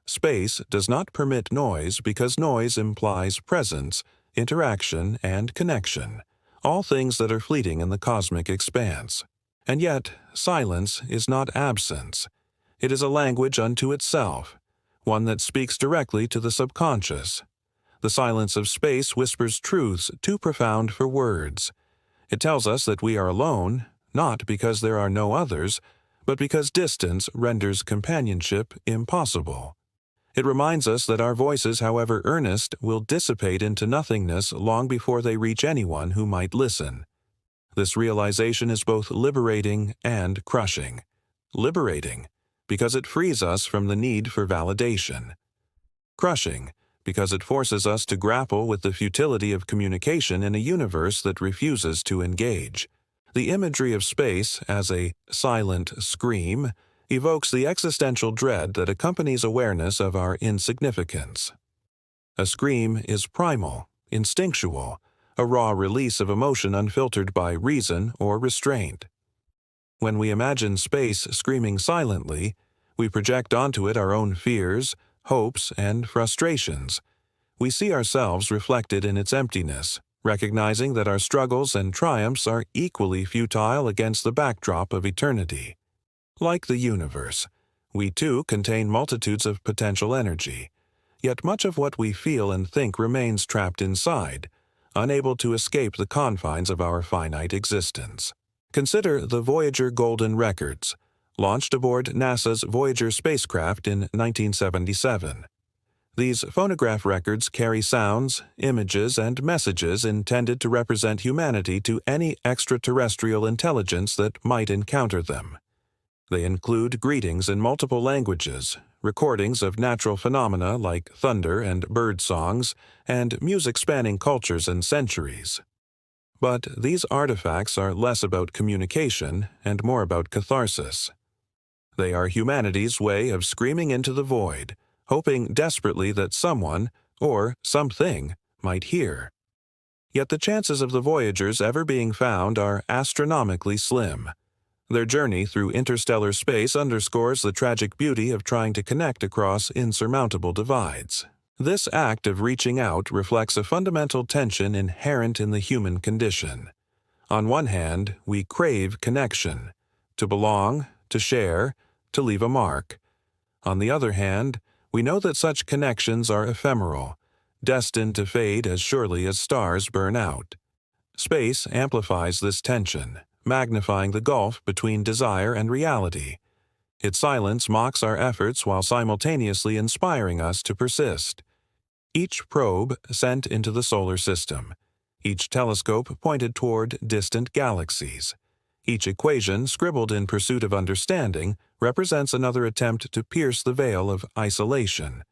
Space does not permit noise because noise implies presence, interaction, and connection, all things that are fleeting in the cosmic expanse. And yet, silence is not absence. It is a language unto itself, one that speaks directly to the subconscious. The silence of space whispers truths too profound for words. It tells us that we are alone, not because there are no others, but because distance renders companionship impossible. It reminds us that our voices, however earnest, will dissipate into nothingness long before they reach anyone who might listen. This realization is both liberating and crushing. Liberating, because it frees us from the need for validation. Crushing, because it forces us to grapple with the futility of communication in a universe that refuses to engage. The imagery of space as a silent scream evokes the existential dread that accompanies awareness of our insignificance. A scream is primal, instinctual, a raw release of emotion unfiltered by reason or restraint. When we imagine space screaming silently, we project onto it our own fears, hopes, and frustrations. We see ourselves reflected in its emptiness, recognizing that our struggles and triumphs are equally futile against the backdrop of eternity. Like the universe, we too contain multitudes of potential energy, yet much of what we feel and think remains trapped inside, unable to escape the confines of our finite existence. Consider the Voyager Golden Records, launched aboard NASA's Voyager spacecraft in 1977. These phonograph records carry sounds, images, and messages intended to represent humanity to any extraterrestrial intelligence that might encounter them. They include greetings in multiple languages, recordings of natural phenomena like thunder and bird songs, and music spanning cultures and centuries. But these artifacts are less about communication and more about catharsis. They are humanity's way of screaming into the void, hoping desperately that someone, or something, might hear. Yet the chances of the Voyagers ever being found are astronomically slim. Their journey through interstellar space underscores the tragic beauty of trying to connect across insurmountable divides. This act of reaching out reflects a fundamental tension inherent in the human condition. On one hand, we crave connection, to belong, to share, to leave a mark. On the other hand, we know that such connections are ephemeral, destined to fade as surely as stars burn out. Space amplifies this tension, magnifying the gulf between desire and reality. Its silence mocks our efforts while simultaneously inspiring us to persist. Each probe sent into the solar system, each telescope pointed toward distant galaxies, each equation scribbled in pursuit of understanding represents another attempt to pierce the veil of isolation.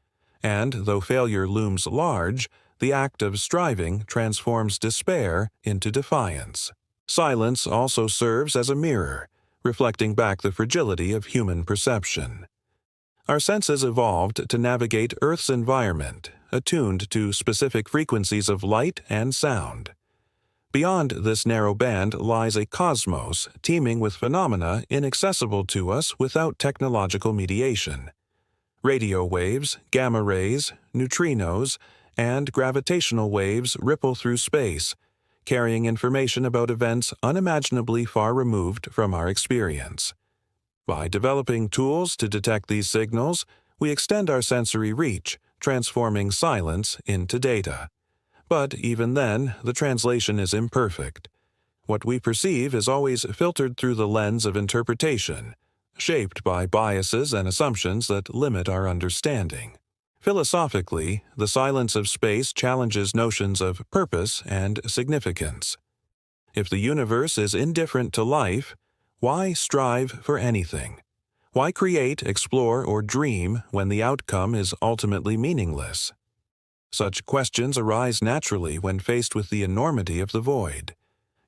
And though failure looms large, the act of striving transforms despair into defiance. Silence also serves as a mirror, reflecting back the fragility of human perception. Our senses evolved to navigate Earth's environment, attuned to specific frequencies of light and sound. Beyond this narrow band lies a cosmos teeming with phenomena inaccessible to us without technological mediation. Radio waves, gamma rays, neutrinos, and gravitational waves ripple through space, carrying information about events unimaginably far removed from our experience. By developing tools to detect these signals, we extend our sensory reach, transforming silence into data. But even then, the translation is imperfect. What we perceive is always filtered through the lens of interpretation, shaped by biases and assumptions that limit our understanding. Philosophically, the silence of space challenges notions of purpose and significance. If the universe is indifferent to life, why strive for anything? Why create, explore, or dream when the outcome is ultimately meaningless? Such questions arise naturally when faced with the enormity of the void.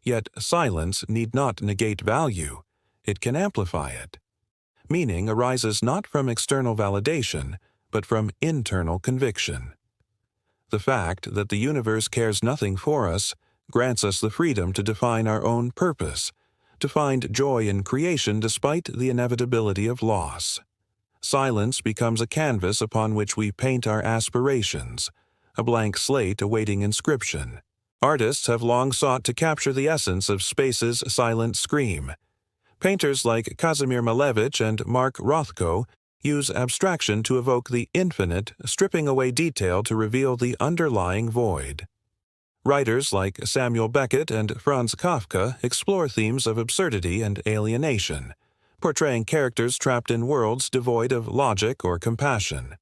Yet silence need not negate value, it can amplify it. Meaning arises not from external validation, but from internal conviction. The fact that the universe cares nothing for us grants us the freedom to define our own purpose, to find joy in creation despite the inevitability of loss. Silence becomes a canvas upon which we paint our aspirations, a blank slate awaiting inscription. Artists have long sought to capture the essence of space's silent scream. Painters like Kazimir Malevich and Mark Rothko use abstraction to evoke the infinite, stripping away detail to reveal the underlying void. Writers like Samuel Beckett and Franz Kafka explore themes of absurdity and alienation, portraying characters trapped in worlds devoid of logic or compassion.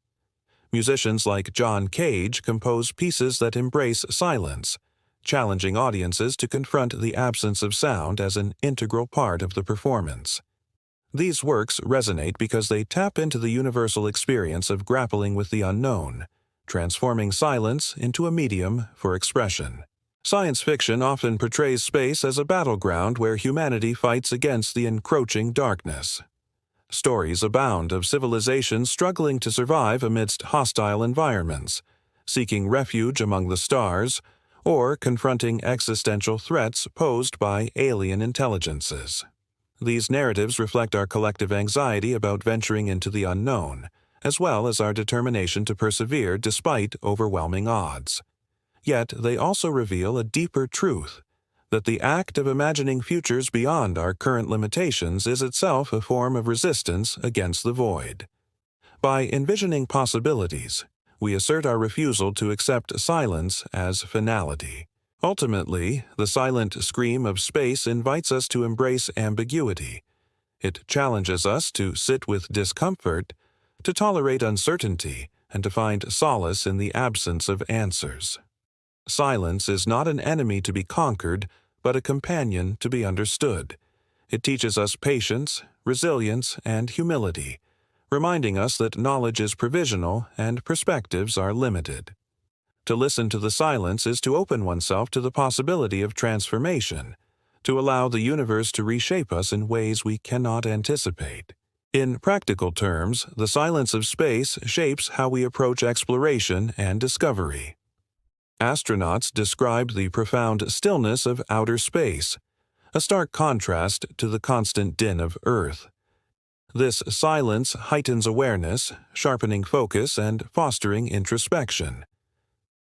Musicians like John Cage compose pieces that embrace silence, challenging audiences to confront the absence of sound as an integral part of the performance. These works resonate because they tap into the universal experience of grappling with the unknown, transforming silence into a medium for expression. Science fiction often portrays space as a battleground where humanity fights against the encroaching darkness. Stories abound of civilizations struggling to survive amidst hostile environments, seeking refuge among the stars, or confronting existential threats posed by alien intelligences. These narratives reflect our collective anxiety about venturing into the unknown, as well as our determination to persevere despite overwhelming odds. Yet they also reveal a deeper truth, that the act of imagining futures beyond our current limitations is itself a form of resistance against the void. By envisioning possibilities, we assert our refusal to accept silence as finality. Ultimately, the silent scream of space invites us to embrace ambiguity. It challenges us to sit with discomfort, to tolerate uncertainty, and to find solace in the absence of answers. Silence is not an enemy to be conquered, but a companion to be understood. It teaches us patience, resilience, and humility, reminding us that knowledge is provisional and perspectives are limited. To listen to the silence is to open oneself to the possibility of transformation, to allow the universe to reshape us in ways we cannot anticipate. In practical terms, the silence of space shapes how we approach exploration and discovery. Astronauts described the profound stillness of outer space, a stark contrast to the constant din of Earth. This silence heightens awareness, sharpening focus and fostering introspection.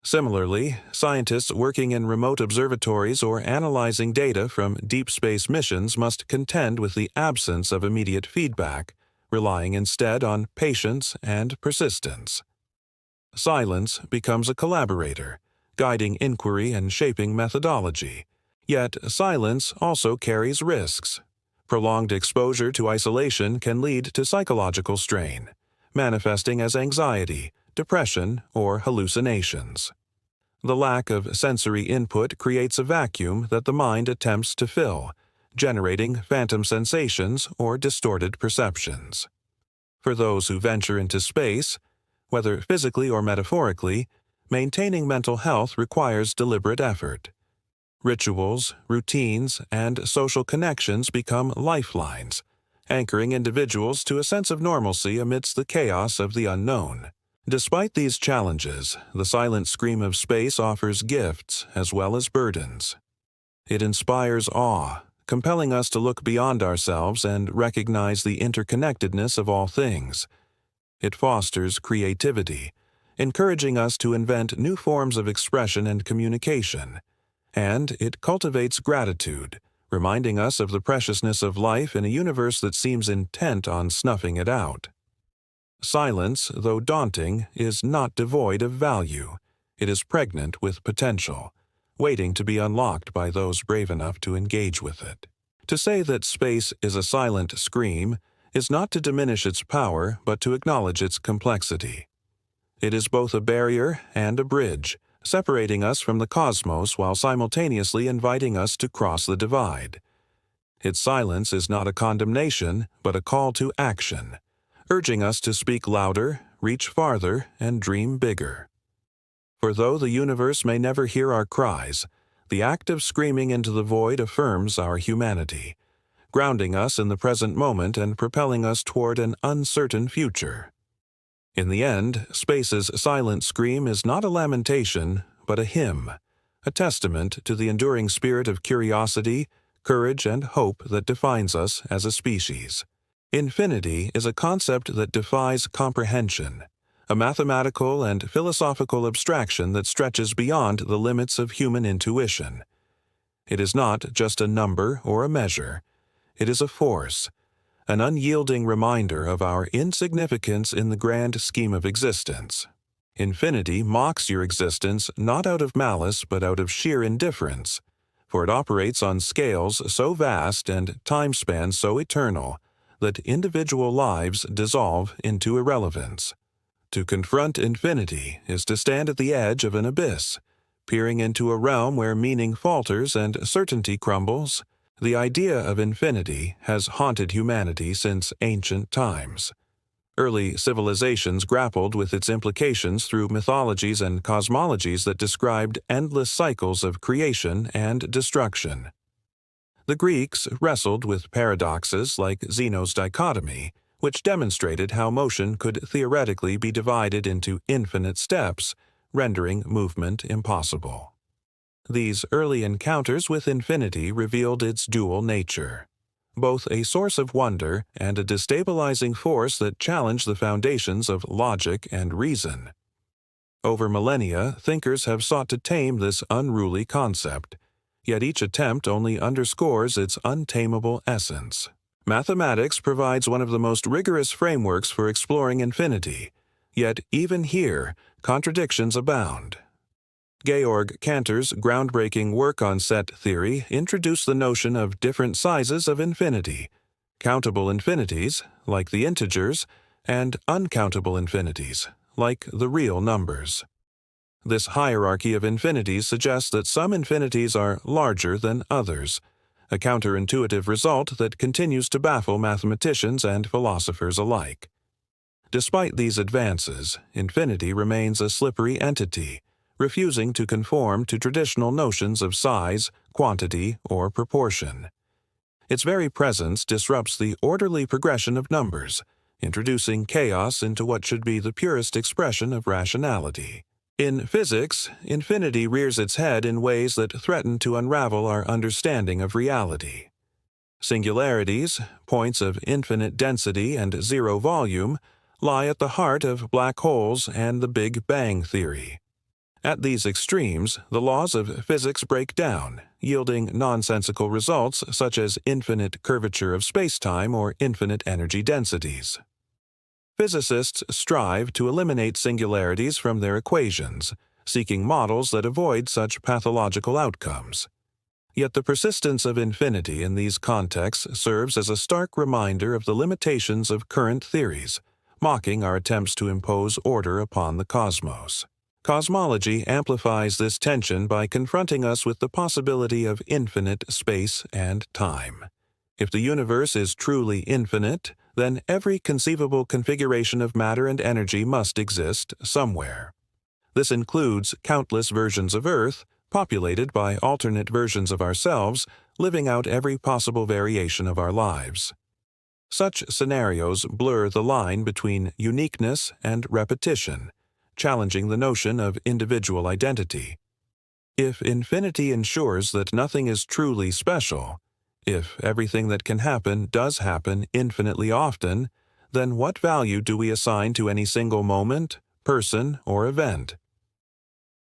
Similarly, scientists working in remote observatories or analyzing data from deep space missions must contend with the absence of immediate feedback, relying instead on patience and persistence. Silence becomes a collaborator, guiding inquiry and shaping methodology. Yet silence also carries risks. Prolonged exposure to isolation can lead to psychological strain, manifesting as anxiety, depression, or hallucinations. The lack of sensory input creates a vacuum that the mind attempts to fill, generating phantom sensations or distorted perceptions. For those who venture into space, whether physically or metaphorically, maintaining mental health requires deliberate effort. Rituals, routines, and social connections become lifelines, anchoring individuals to a sense of normalcy amidst the chaos of the unknown. Despite these challenges, the silent scream of space offers gifts as well as burdens. It inspires awe, compelling us to look beyond ourselves and recognize the interconnectedness of all things. It fosters creativity, encouraging us to invent new forms of expression and communication. And it cultivates gratitude, reminding us of the preciousness of life in a universe that seems intent on snuffing it out. Silence, though daunting, is not devoid of value. It is pregnant with potential, waiting to be unlocked by those brave enough to engage with it. To say that space is a silent scream is not to diminish its power, but to acknowledge its complexity. It is both a barrier and a bridge, separating us from the cosmos while simultaneously inviting us to cross the divide. Its silence is not a condemnation, but a call to action, urging us to speak louder, reach farther, and dream bigger. For though the universe may never hear our cries, the act of screaming into the void affirms our humanity, grounding us in the present moment and propelling us toward an uncertain future. In the end, space's silent scream is not a lamentation, but a hymn, a testament to the enduring spirit of curiosity, courage, and hope that defines us as a species. Infinity is a concept that defies comprehension, a mathematical and philosophical abstraction that stretches beyond the limits of human intuition. It is not just a number or a measure. It is a force, an unyielding reminder of our insignificance in the grand scheme of existence. Infinity mocks your existence not out of malice but out of sheer indifference, for it operates on scales so vast and time spans so eternal that individual lives dissolve into irrelevance. To confront infinity is to stand at the edge of an abyss, peering into a realm where meaning falters and certainty crumbles. The idea of infinity has haunted humanity since ancient times. Early civilizations grappled with its implications through mythologies and cosmologies that described endless cycles of creation and destruction. The Greeks wrestled with paradoxes like Zeno's dichotomy, which demonstrated how motion could theoretically be divided into infinite steps, rendering movement impossible. These early encounters with infinity revealed its dual nature, both a source of wonder and a destabilizing force that challenged the foundations of logic and reason. Over millennia, thinkers have sought to tame this unruly concept, yet each attempt only underscores its untamable essence. Mathematics provides one of the most rigorous frameworks for exploring infinity, yet even here, contradictions abound. Georg Cantor's groundbreaking work on set theory introduced the notion of different sizes of infinity: countable infinities, like the integers, and uncountable infinities, like the real numbers. This hierarchy of infinities suggests that some infinities are larger than others, a counterintuitive result that continues to baffle mathematicians and philosophers alike. Despite these advances, infinity remains a slippery entity, refusing to conform to traditional notions of size, quantity, or proportion. Its very presence disrupts the orderly progression of numbers, introducing chaos into what should be the purest expression of rationality. In physics, infinity rears its head in ways that threaten to unravel our understanding of reality. Singularities, points of infinite density and zero volume, lie at the heart of black holes and the Big Bang theory. At these extremes, the laws of physics break down, yielding nonsensical results such as infinite curvature of spacetime or infinite energy densities. Physicists strive to eliminate singularities from their equations, seeking models that avoid such pathological outcomes. Yet the persistence of infinity in these contexts serves as a stark reminder of the limitations of current theories, mocking our attempts to impose order upon the cosmos. Cosmology amplifies this tension by confronting us with the possibility of infinite space and time. If the universe is truly infinite, then every conceivable configuration of matter and energy must exist somewhere. This includes countless versions of Earth, populated by alternate versions of ourselves, living out every possible variation of our lives. Such scenarios blur the line between uniqueness and repetition, challenging the notion of individual identity. If infinity ensures that nothing is truly special, if everything that can happen does happen infinitely often, then what value do we assign to any single moment, person, or event?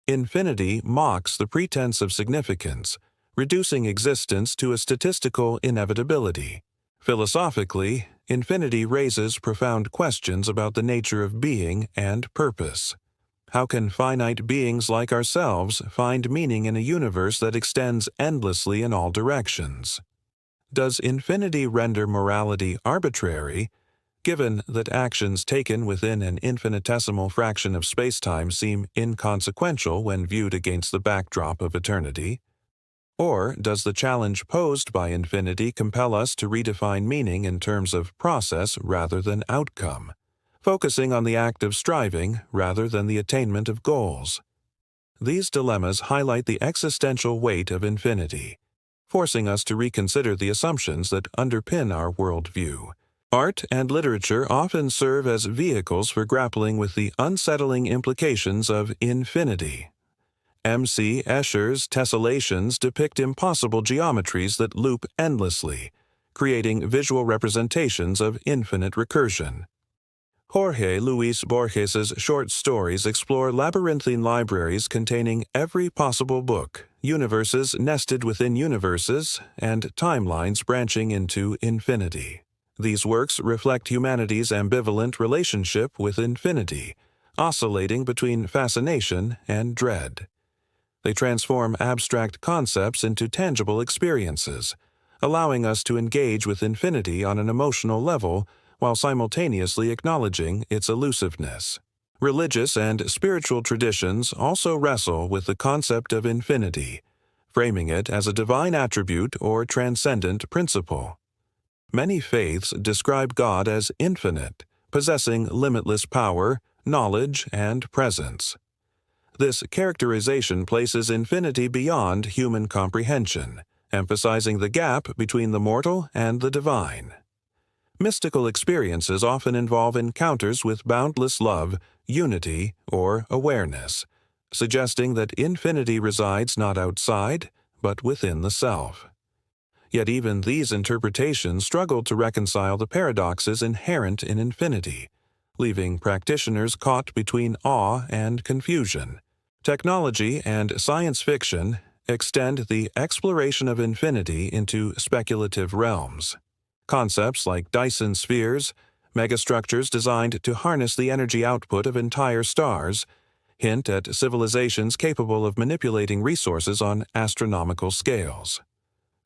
Infinity mocks the pretense of significance, reducing existence to a statistical inevitability. Philosophically, infinity raises profound questions about the nature of being and purpose. How can finite beings like ourselves find meaning in a universe that extends endlessly in all directions? Does infinity render morality arbitrary, given that actions taken within an infinitesimal fraction of spacetime seem inconsequential when viewed against the backdrop of eternity? Or does the challenge posed by infinity compel us to redefine meaning in terms of process rather than outcome, focusing on the act of striving rather than the attainment of goals? These dilemmas highlight the existential weight of infinity, forcing us to reconsider the assumptions that underpin our worldview. Art and literature often serve as vehicles for grappling with the unsettling implications of infinity. M.C. Escher's tessellations depict impossible geometries that loop endlessly, creating visual representations of infinite recursion. Jorge Luis Borges's short stories explore labyrinthine libraries containing every possible book, universes nested within universes, and timelines branching into infinity. These works reflect humanity's ambivalent relationship with infinity, oscillating between fascination and dread. They transform abstract concepts into tangible experiences, allowing us to engage with infinity on an emotional level while simultaneously acknowledging its elusiveness. Religious and spiritual traditions also wrestle with the concept of infinity, framing it as a divine attribute or transcendent principle. Many faiths describe God as infinite, possessing limitless power, knowledge, and presence. This characterization places infinity beyond human comprehension, emphasizing the gap between the mortal and the divine. Mystical experiences often involve encounters with boundless love, unity, or awareness, suggesting that infinity resides not outside, but within the self. Yet even these interpretations struggle to reconcile the paradoxes inherent in infinity, leaving practitioners caught between awe and confusion. Technology and science fiction extend the exploration of infinity into speculative realms. Concepts like Dyson spheres, megastructures designed to harness the energy output of entire stars, hint at civilizations capable of manipulating resources on astronomical scales.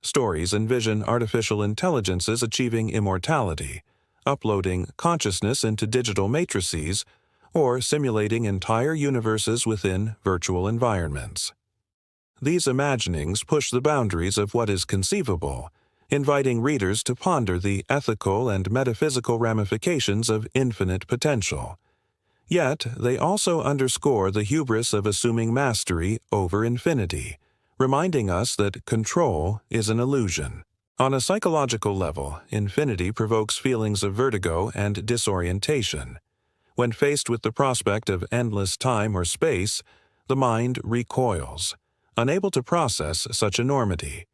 Stories envision artificial intelligences achieving immortality, uploading consciousness into digital matrices, or simulating entire universes within virtual environments. These imaginings push the boundaries of what is conceivable, inviting readers to ponder the ethical and metaphysical ramifications of infinite potential. Yet, they also underscore the hubris of assuming mastery over infinity, reminding us that control is an illusion. On a psychological level, infinity provokes feelings of vertigo and disorientation. When faced with the prospect of endless time or space, the mind recoils, unable to process such enormity.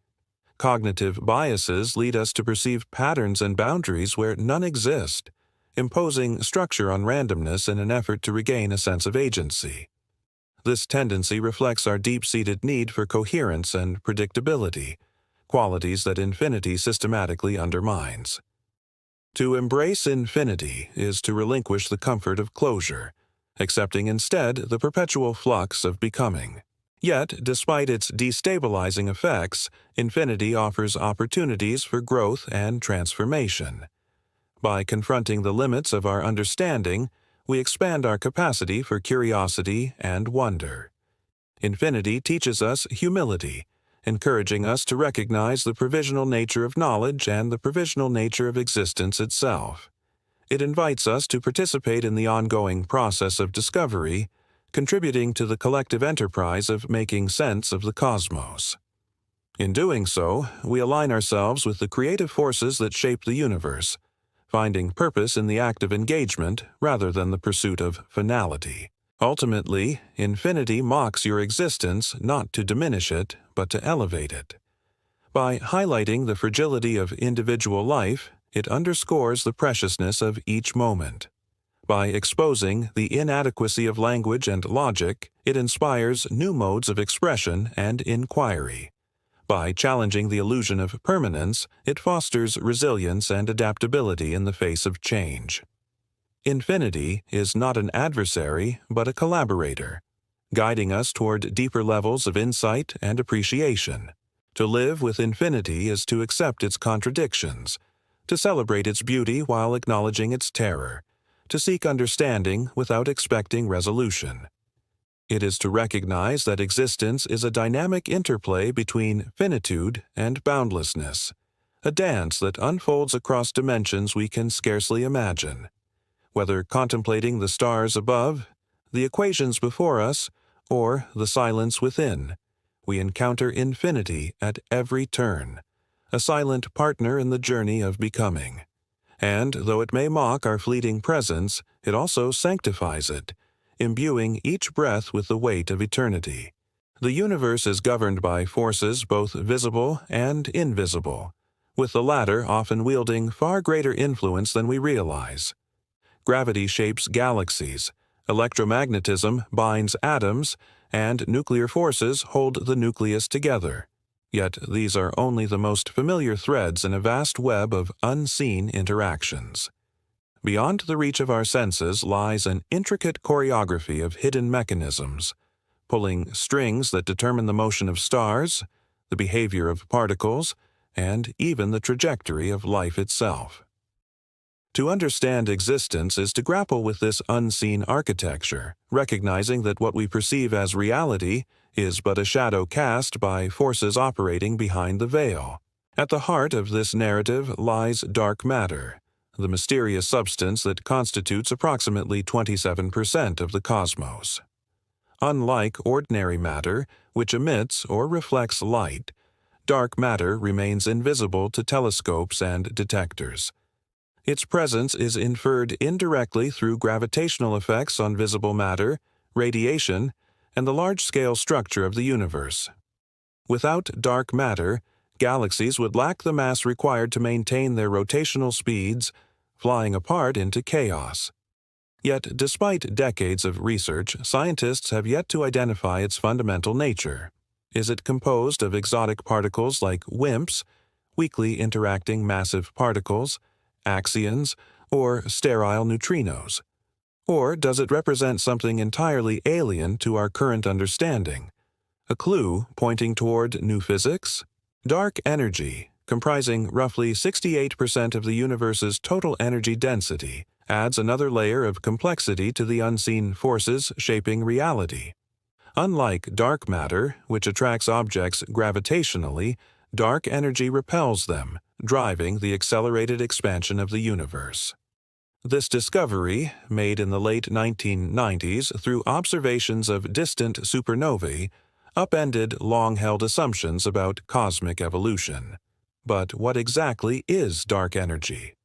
Cognitive biases lead us to perceive patterns and boundaries where none exist, imposing structure on randomness in an effort to regain a sense of agency. This tendency reflects our deep-seated need for coherence and predictability, qualities that infinity systematically undermines. To embrace infinity is to relinquish the comfort of closure, accepting instead the perpetual flux of becoming. Yet, despite its destabilizing effects, infinity offers opportunities for growth and transformation. By confronting the limits of our understanding, we expand our capacity for curiosity and wonder. Infinity teaches us humility, encouraging us to recognize the provisional nature of knowledge and the provisional nature of existence itself. It invites us to participate in the ongoing process of discovery, contributing to the collective enterprise of making sense of the cosmos. In doing so, we align ourselves with the creative forces that shape the universe, finding purpose in the act of engagement rather than the pursuit of finality. Ultimately, infinity mocks your existence not to diminish it, but to elevate it. By highlighting the fragility of individual life, it underscores the preciousness of each moment. By exposing the inadequacy of language and logic, it inspires new modes of expression and inquiry. By challenging the illusion of permanence, it fosters resilience and adaptability in the face of change. Infinity is not an adversary, but a collaborator, guiding us toward deeper levels of insight and appreciation. To live with infinity is to accept its contradictions, to celebrate its beauty while acknowledging its terror, to seek understanding without expecting resolution. It is to recognize that existence is a dynamic interplay between finitude and boundlessness, a dance that unfolds across dimensions we can scarcely imagine. Whether contemplating the stars above, the equations before us, or the silence within, we encounter infinity at every turn, a silent partner in the journey of becoming. And though it may mock our fleeting presence, it also sanctifies it, imbuing each breath with the weight of eternity. The universe is governed by forces both visible and invisible, with the latter often wielding far greater influence than we realize. Gravity shapes galaxies, electromagnetism binds atoms, and nuclear forces hold the nucleus together. Yet these are only the most familiar threads in a vast web of unseen interactions. Beyond the reach of our senses lies an intricate choreography of hidden mechanisms, pulling strings that determine the motion of stars, the behavior of particles, and even the trajectory of life itself. To understand existence is to grapple with this unseen architecture, recognizing that what we perceive as reality is but a shadow cast by forces operating behind the veil. At the heart of this narrative lies dark matter, the mysterious substance that constitutes approximately 27% of the cosmos. Unlike ordinary matter, which emits or reflects light, dark matter remains invisible to telescopes and detectors. Its presence is inferred indirectly through gravitational effects on visible matter, radiation, and the large-scale structure of the universe. Without dark matter, galaxies would lack the mass required to maintain their rotational speeds, flying apart into chaos. Yet, despite decades of research, scientists have yet to identify its fundamental nature. Is it composed of exotic particles like WIMPs, weakly interacting massive particles, axions, or sterile neutrinos? Or does it represent something entirely alien to our current understanding? A clue pointing toward new physics? Dark energy, comprising roughly 68% of the universe's total energy density, adds another layer of complexity to the unseen forces shaping reality. Unlike dark matter, which attracts objects gravitationally, dark energy repels them, driving the accelerated expansion of the universe. This discovery, made in the late 1990s through observations of distant supernovae, upended long-held assumptions about cosmic evolution. But what exactly is dark energy?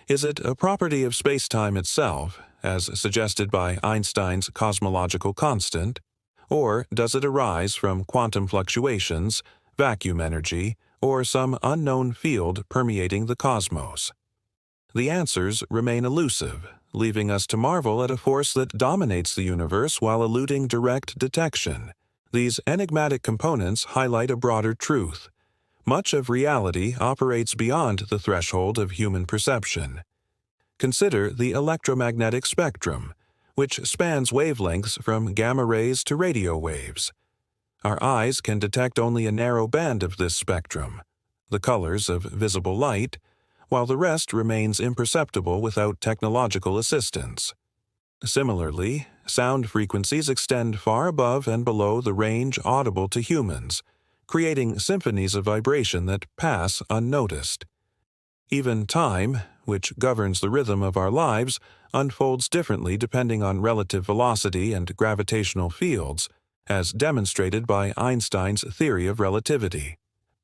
Is it a property of spacetime itself, as suggested by Einstein's cosmological constant? Or does it arise from quantum fluctuations, vacuum energy, or some unknown field permeating the cosmos? The answers remain elusive, leaving us to marvel at a force that dominates the universe while eluding direct detection. These enigmatic components highlight a broader truth. Much of reality operates beyond the threshold of human perception. Consider the electromagnetic spectrum, which spans wavelengths from gamma rays to radio waves. Our eyes can detect only a narrow band of this spectrum, the colors of visible light, while the rest remains imperceptible without technological assistance. Similarly, sound frequencies extend far above and below the range audible to humans, creating symphonies of vibration that pass unnoticed. Even time, which governs the rhythm of our lives, unfolds differently depending on relative velocity and gravitational fields, as demonstrated by Einstein's theory of relativity.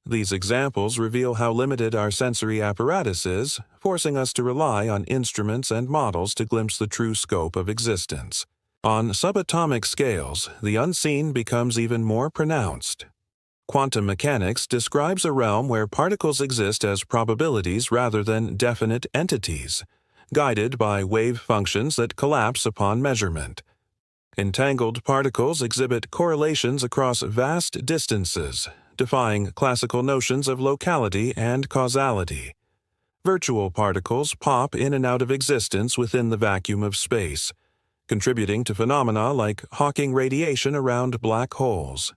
These examples reveal how limited our sensory apparatus is, forcing us to rely on instruments and models to glimpse the true scope of existence. On subatomic scales, the unseen becomes even more pronounced. Quantum mechanics describes a realm where particles exist as probabilities rather than definite entities, guided by wave functions that collapse upon measurement. Entangled particles exhibit correlations across vast distances, defying classical notions of locality and causality. Virtual particles pop in and out of existence within the vacuum of space, contributing to phenomena like Hawking radiation around black holes.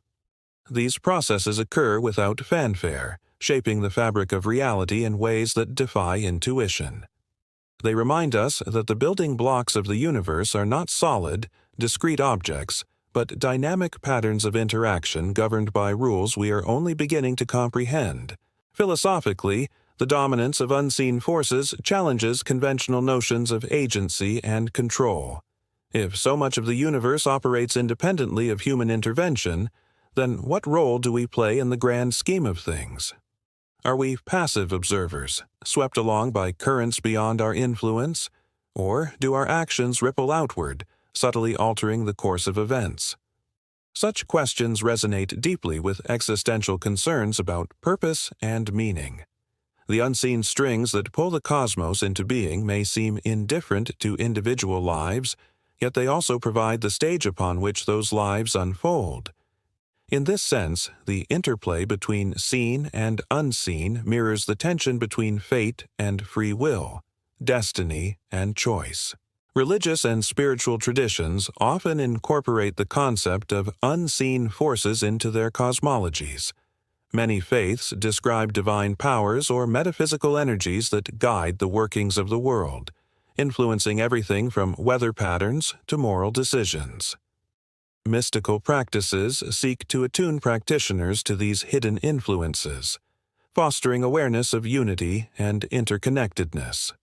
These processes occur without fanfare, shaping the fabric of reality in ways that defy intuition. They remind us that the building blocks of the universe are not solid, discrete objects, but dynamic patterns of interaction governed by rules we are only beginning to comprehend. Philosophically, the dominance of unseen forces challenges conventional notions of agency and control. If so much of the universe operates independently of human intervention, then what role do we play in the grand scheme of things? Are we passive observers, swept along by currents beyond our influence? Or do our actions ripple outward, subtly altering the course of events? Such questions resonate deeply with existential concerns about purpose and meaning. The unseen strings that pull the cosmos into being may seem indifferent to individual lives, yet they also provide the stage upon which those lives unfold. In this sense, the interplay between seen and unseen mirrors the tension between fate and free will, destiny and choice. Religious and spiritual traditions often incorporate the concept of unseen forces into their cosmologies. Many faiths describe divine powers or metaphysical energies that guide the workings of the world, influencing everything from weather patterns to moral decisions. Mystical practices seek to attune practitioners to these hidden influences, fostering awareness of unity and interconnectedness.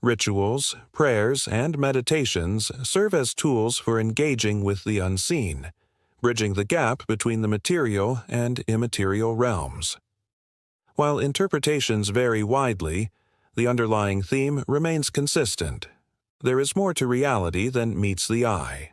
Rituals, prayers, and meditations serve as tools for engaging with the unseen, bridging the gap between the material and immaterial realms. While interpretations vary widely, the underlying theme remains consistent. There is more to reality than meets the eye,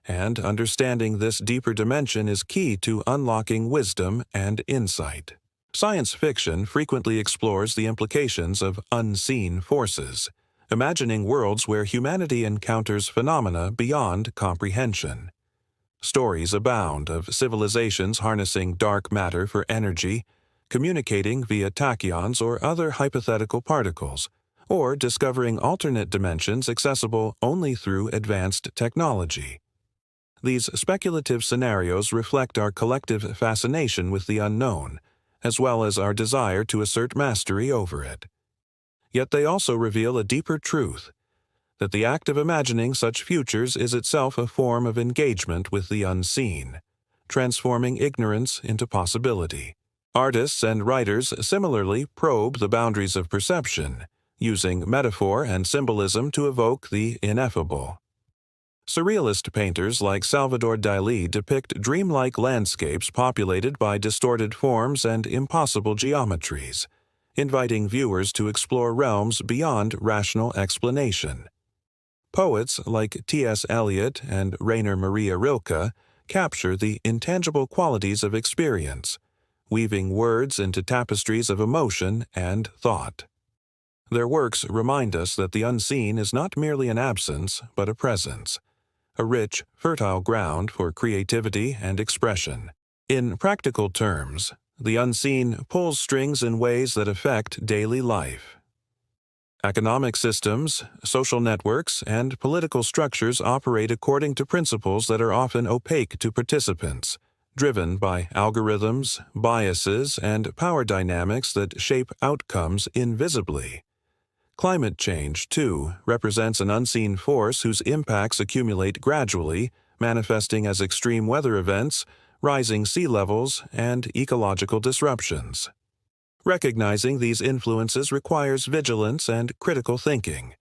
and understanding this deeper dimension is key to unlocking wisdom and insight. Science fiction frequently explores the implications of unseen forces, imagining worlds where humanity encounters phenomena beyond comprehension. Stories abound of civilizations harnessing dark matter for energy, communicating via tachyons or other hypothetical particles, or discovering alternate dimensions accessible only through advanced technology. These speculative scenarios reflect our collective fascination with the unknown, as well as our desire to assert mastery over it. Yet they also reveal a deeper truth, that the act of imagining such futures is itself a form of engagement with the unseen, transforming ignorance into possibility. Artists and writers similarly probe the boundaries of perception, using metaphor and symbolism to evoke the ineffable. Surrealist painters like Salvador Dalí depict dreamlike landscapes populated by distorted forms and impossible geometries, inviting viewers to explore realms beyond rational explanation. Poets like T.S. Eliot and Rainer Maria Rilke capture the intangible qualities of experience, weaving words into tapestries of emotion and thought. Their works remind us that the unseen is not merely an absence, but a presence, a rich, fertile ground for creativity and expression. In practical terms, the unseen pulls strings in ways that affect daily life. Economic systems, social networks, and political structures operate according to principles that are often opaque to participants, driven by algorithms, biases, and power dynamics that shape outcomes invisibly. Climate change, too, represents an unseen force whose impacts accumulate gradually, manifesting as extreme weather events, rising sea levels, and ecological disruptions. Recognizing these influences requires vigilance and critical thinking,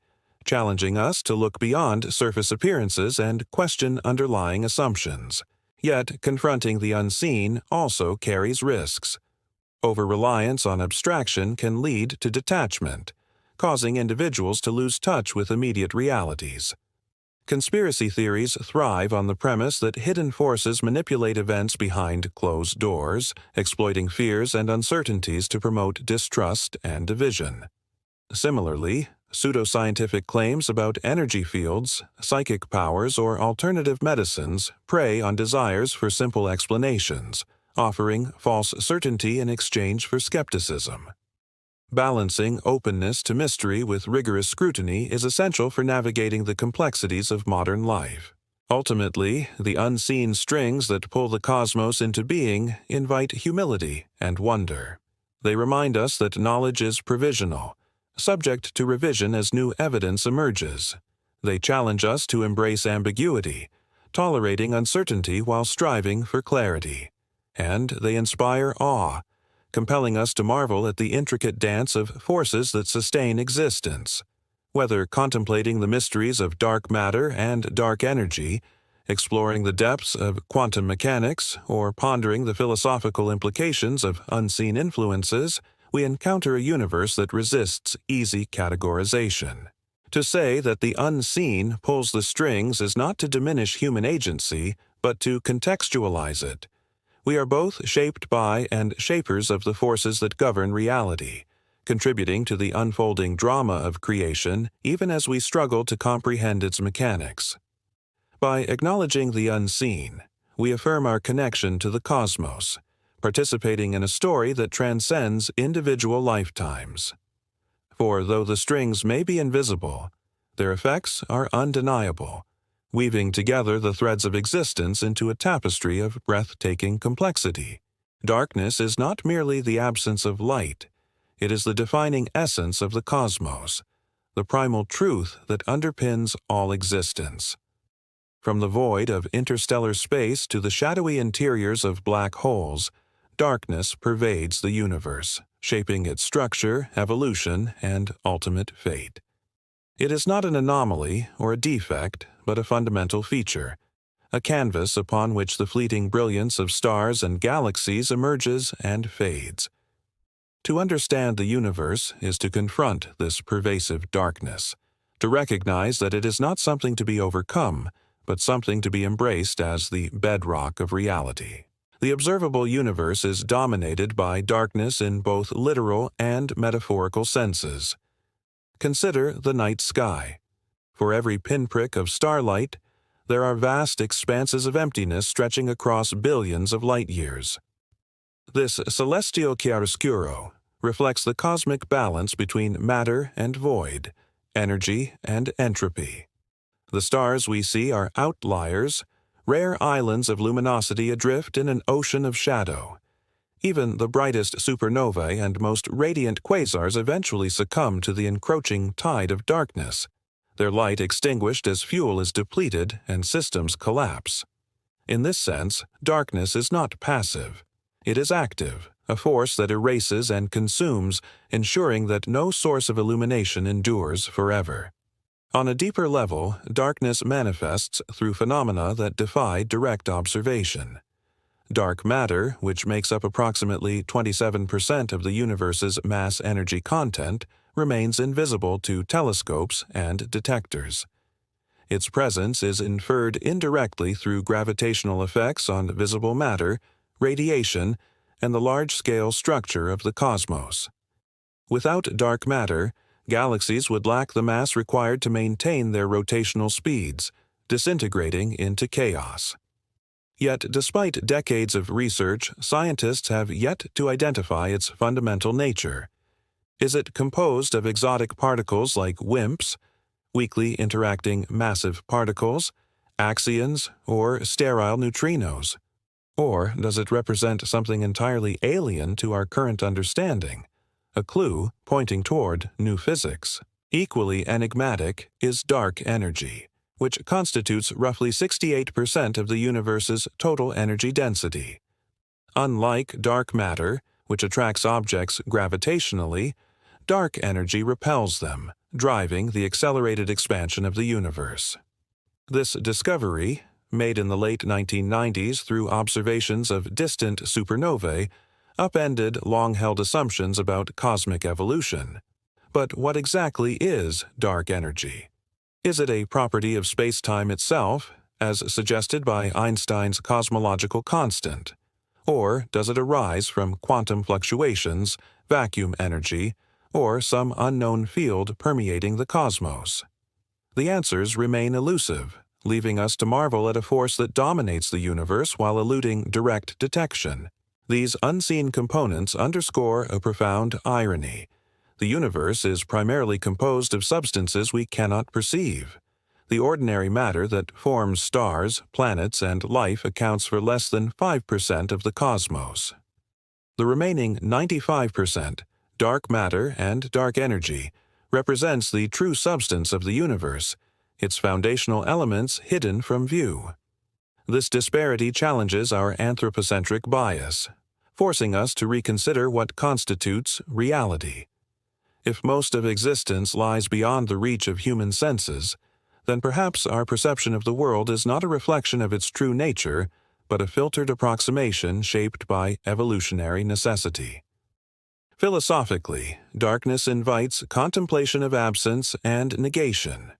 challenging us to look beyond surface appearances and question underlying assumptions. Yet, confronting the unseen also carries risks. Over-reliance on abstraction can lead to detachment, causing individuals to lose touch with immediate realities. Conspiracy theories thrive on the premise that hidden forces manipulate events behind closed doors, exploiting fears and uncertainties to promote distrust and division. Similarly, pseudoscientific claims about energy fields, psychic powers, or alternative medicines prey on desires for simple explanations, offering false certainty in exchange for skepticism. Balancing openness to mystery with rigorous scrutiny is essential for navigating the complexities of modern life. Ultimately, the unseen strings that pull the cosmos into being invite humility and wonder. They remind us that knowledge is provisional, subject to revision as new evidence emerges. They challenge us to embrace ambiguity, tolerating uncertainty while striving for clarity. And they inspire awe, compelling us to marvel at the intricate dance of forces that sustain existence. Whether contemplating the mysteries of dark matter and dark energy, exploring the depths of quantum mechanics, or pondering the philosophical implications of unseen influences, we encounter a universe that resists easy categorization. To say that the unseen pulls the strings is not to diminish human agency, but to contextualize it. We are both shaped by and shapers of the forces that govern reality, contributing to the unfolding drama of creation even as we struggle to comprehend its mechanics. By acknowledging the unseen, we affirm our connection to the cosmos, participating in a story that transcends individual lifetimes. For though the strings may be invisible, their effects are undeniable, weaving together the threads of existence into a tapestry of breathtaking complexity. Darkness is not merely the absence of light, it is the defining essence of the cosmos, the primal truth that underpins all existence. From the void of interstellar space to the shadowy interiors of black holes, darkness pervades the universe, shaping its structure, evolution, and ultimate fate. It is not an anomaly or a defect, but a fundamental feature, a canvas upon which the fleeting brilliance of stars and galaxies emerges and fades. To understand the universe is to confront this pervasive darkness, to recognize that it is not something to be overcome, but something to be embraced as the bedrock of reality. The observable universe is dominated by darkness in both literal and metaphorical senses. Consider the night sky. For every pinprick of starlight, there are vast expanses of emptiness stretching across billions of light years. This celestial chiaroscuro, reflects the cosmic balance between matter and void, energy and entropy. The stars we see are outliers, rare islands of luminosity adrift in an ocean of shadow. Even the brightest supernovae and most radiant quasars eventually succumb to the encroaching tide of darkness, their light extinguished as fuel is depleted and systems collapse. In this sense, darkness is not passive. It is active, a force that erases and consumes, ensuring that no source of illumination endures forever. On a deeper level, darkness manifests through phenomena that defy direct observation. Dark matter, which makes up approximately 27% of the universe's mass-energy content, remains invisible to telescopes and detectors. Its presence is inferred indirectly through gravitational effects on visible matter, radiation, and the large-scale structure of the cosmos. Without dark matter, galaxies would lack the mass required to maintain their rotational speeds, disintegrating into chaos. Yet, despite decades of research, scientists have yet to identify its fundamental nature. Is it composed of exotic particles like WIMPs, weakly interacting massive particles, axions, or sterile neutrinos? Or does it represent something entirely alien to our current understanding, a clue pointing toward new physics? Equally enigmatic is dark energy, which constitutes roughly 68% of the universe's total energy density. Unlike dark matter, which attracts objects gravitationally, dark energy repels them, driving the accelerated expansion of the universe. This discovery, made in the late 1990s through observations of distant supernovae, upended long-held assumptions about cosmic evolution. But what exactly is dark energy? Is it a property of space-time itself, as suggested by Einstein's cosmological constant? Or does it arise from quantum fluctuations, vacuum energy, or some unknown field permeating the cosmos? The answers remain elusive, leaving us to marvel at a force that dominates the universe while eluding direct detection. These unseen components underscore a profound irony. The universe is primarily composed of substances we cannot perceive. The ordinary matter that forms stars, planets, and life accounts for less than 5% of the cosmos. The remaining 95%, dark matter and dark energy, represents the true substance of the universe, its foundational elements hidden from view. This disparity challenges our anthropocentric bias, forcing us to reconsider what constitutes reality. If most of existence lies beyond the reach of human senses, then perhaps our perception of the world is not a reflection of its true nature, but a filtered approximation shaped by evolutionary necessity. Philosophically, darkness invites contemplation of absence and negation.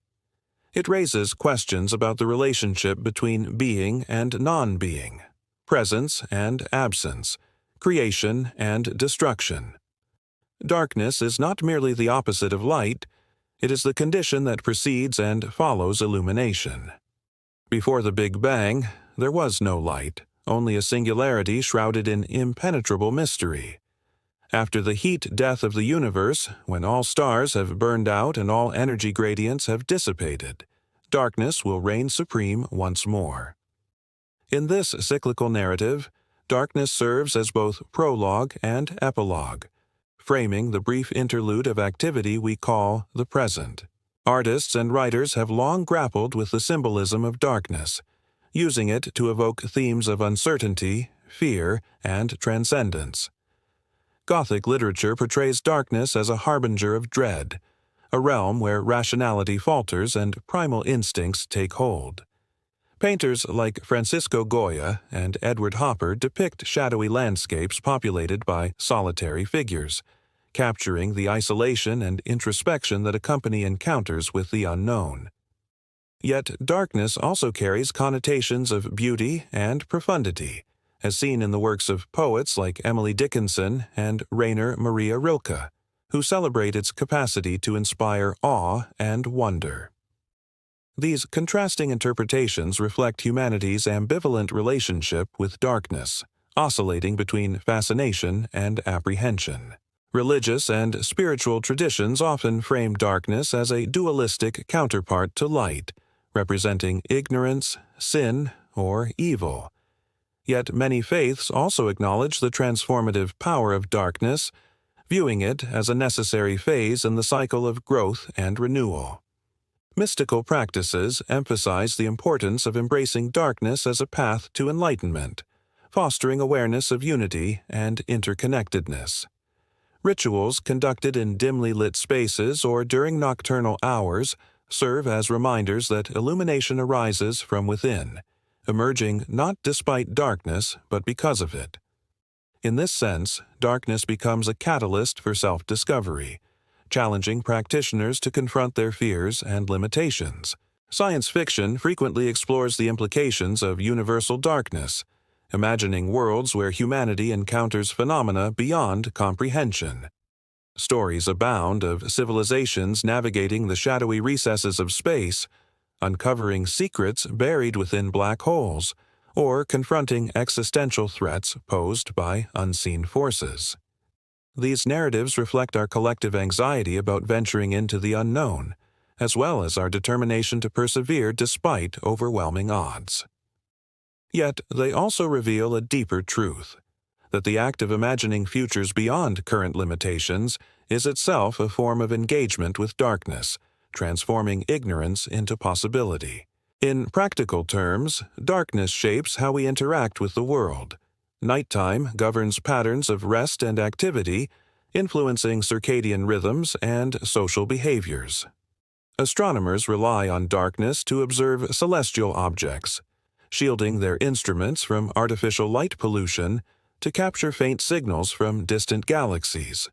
It raises questions about the relationship between being and non-being, presence and absence, creation and destruction. Darkness is not merely the opposite of light, it is the condition that precedes and follows illumination. Before the Big Bang, there was no light, only a singularity shrouded in impenetrable mystery. After the heat death of the universe, when all stars have burned out and all energy gradients have dissipated, darkness will reign supreme once more. In this cyclical narrative, darkness serves as both prologue and epilogue, framing the brief interlude of activity we call the present. Artists and writers have long grappled with the symbolism of darkness, using it to evoke themes of uncertainty, fear, and transcendence. Gothic literature portrays darkness as a harbinger of dread, a realm where rationality falters and primal instincts take hold. Painters like Francisco Goya and Edward Hopper depict shadowy landscapes populated by solitary figures, capturing the isolation and introspection that accompany encounters with the unknown. Yet darkness also carries connotations of beauty and profundity, as seen in the works of poets like Emily Dickinson and Rainer Maria Rilke, who celebrate its capacity to inspire awe and wonder. These contrasting interpretations reflect humanity's ambivalent relationship with darkness, oscillating between fascination and apprehension. Religious and spiritual traditions often frame darkness as a dualistic counterpart to light, representing ignorance, sin, or evil. Yet many faiths also acknowledge the transformative power of darkness, viewing it as a necessary phase in the cycle of growth and renewal. Mystical practices emphasize the importance of embracing darkness as a path to enlightenment, fostering awareness of unity and interconnectedness. Rituals conducted in dimly lit spaces or during nocturnal hours serve as reminders that illumination arises from within, emerging not despite darkness but because of it. In this sense, darkness becomes a catalyst for self-discovery, challenging practitioners to confront their fears and limitations. Science fiction frequently explores the implications of universal darkness, imagining worlds where humanity encounters phenomena beyond comprehension. Stories abound of civilizations navigating the shadowy recesses of space, uncovering secrets buried within black holes, or confronting existential threats posed by unseen forces. These narratives reflect our collective anxiety about venturing into the unknown, as well as our determination to persevere despite overwhelming odds. Yet they also reveal a deeper truth, that the act of imagining futures beyond current limitations is itself a form of engagement with darkness, transforming ignorance into possibility. In practical terms, darkness shapes how we interact with the world. Nighttime governs patterns of rest and activity, influencing circadian rhythms and social behaviors. Astronomers rely on darkness to observe celestial objects, shielding their instruments from artificial light pollution to capture faint signals from distant galaxies.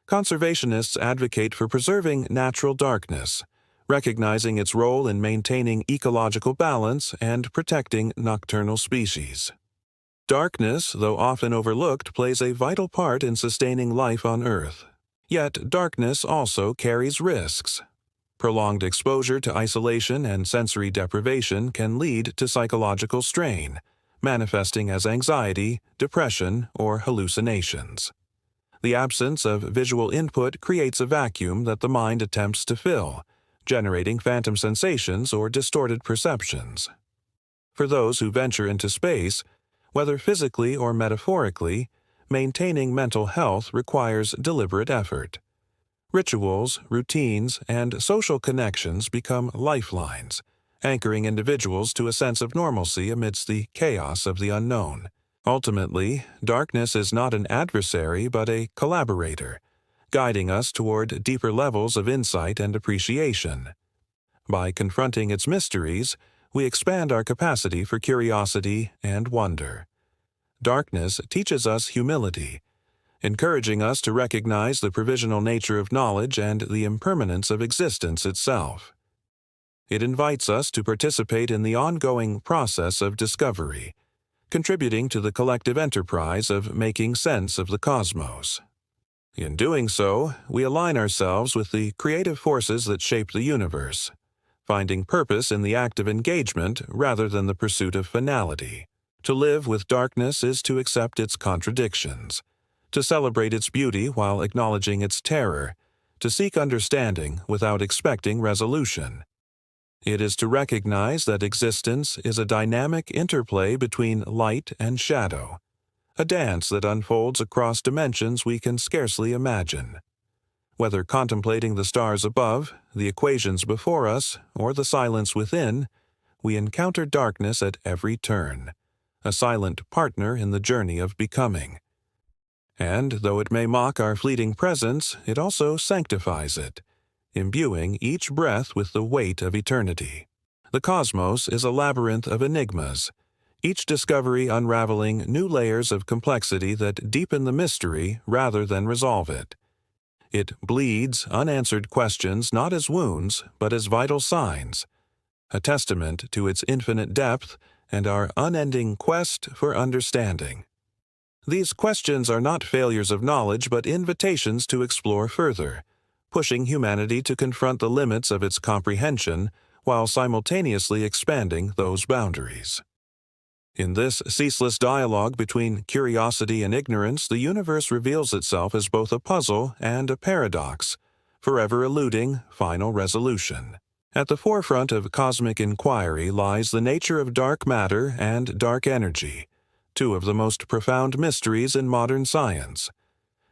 Conservationists advocate for preserving natural darkness, recognizing its role in maintaining ecological balance and protecting nocturnal species. Darkness, though often overlooked, plays a vital part in sustaining life on Earth. Yet darkness also carries risks. Prolonged exposure to isolation and sensory deprivation can lead to psychological strain, manifesting as anxiety, depression, or hallucinations. The absence of visual input creates a vacuum that the mind attempts to fill, generating phantom sensations or distorted perceptions. For those who venture into space, whether physically or metaphorically, maintaining mental health requires deliberate effort. Rituals, routines, and social connections become lifelines, anchoring individuals to a sense of normalcy amidst the chaos of the unknown. Ultimately, darkness is not an adversary but a collaborator, guiding us toward deeper levels of insight and appreciation. By confronting its mysteries, we expand our capacity for curiosity and wonder. Darkness teaches us humility, encouraging us to recognize the provisional nature of knowledge and the impermanence of existence itself. It invites us to participate in the ongoing process of discovery, contributing to the collective enterprise of making sense of the cosmos. In doing so, we align ourselves with the creative forces that shape the universe, finding purpose in the act of engagement rather than the pursuit of finality. To live with darkness is to accept its contradictions, to celebrate its beauty while acknowledging its terror, to seek understanding without expecting resolution. It is to recognize that existence is a dynamic interplay between light and shadow, a dance that unfolds across dimensions we can scarcely imagine. Whether contemplating the stars above, the equations before us, or the silence within, we encounter darkness at every turn, a silent partner in the journey of becoming. And though it may mock our fleeting presence, it also sanctifies it, imbuing each breath with the weight of eternity. The cosmos is a labyrinth of enigmas, each discovery unraveling new layers of complexity that deepen the mystery rather than resolve it. It bleeds unanswered questions not as wounds, but as vital signs, a testament to its infinite depth and our unending quest for understanding. These questions are not failures of knowledge but invitations to explore further, pushing humanity to confront the limits of its comprehension while simultaneously expanding those boundaries. In this ceaseless dialogue between curiosity and ignorance, the universe reveals itself as both a puzzle and a paradox, forever eluding final resolution. At the forefront of cosmic inquiry lies the nature of dark matter and dark energy, two of the most profound mysteries in modern science.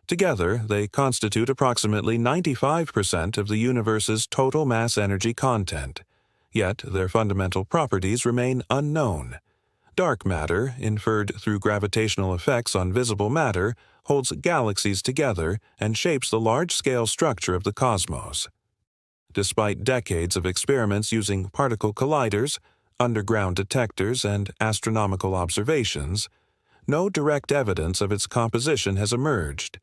Together, they constitute approximately 95% of the universe's total mass energy content, yet their fundamental properties remain unknown. Dark matter, inferred through gravitational effects on visible matter, holds galaxies together and shapes the large-scale structure of the cosmos. Despite decades of experiments using particle colliders, underground detectors, and astronomical observations, no direct evidence of its composition has emerged.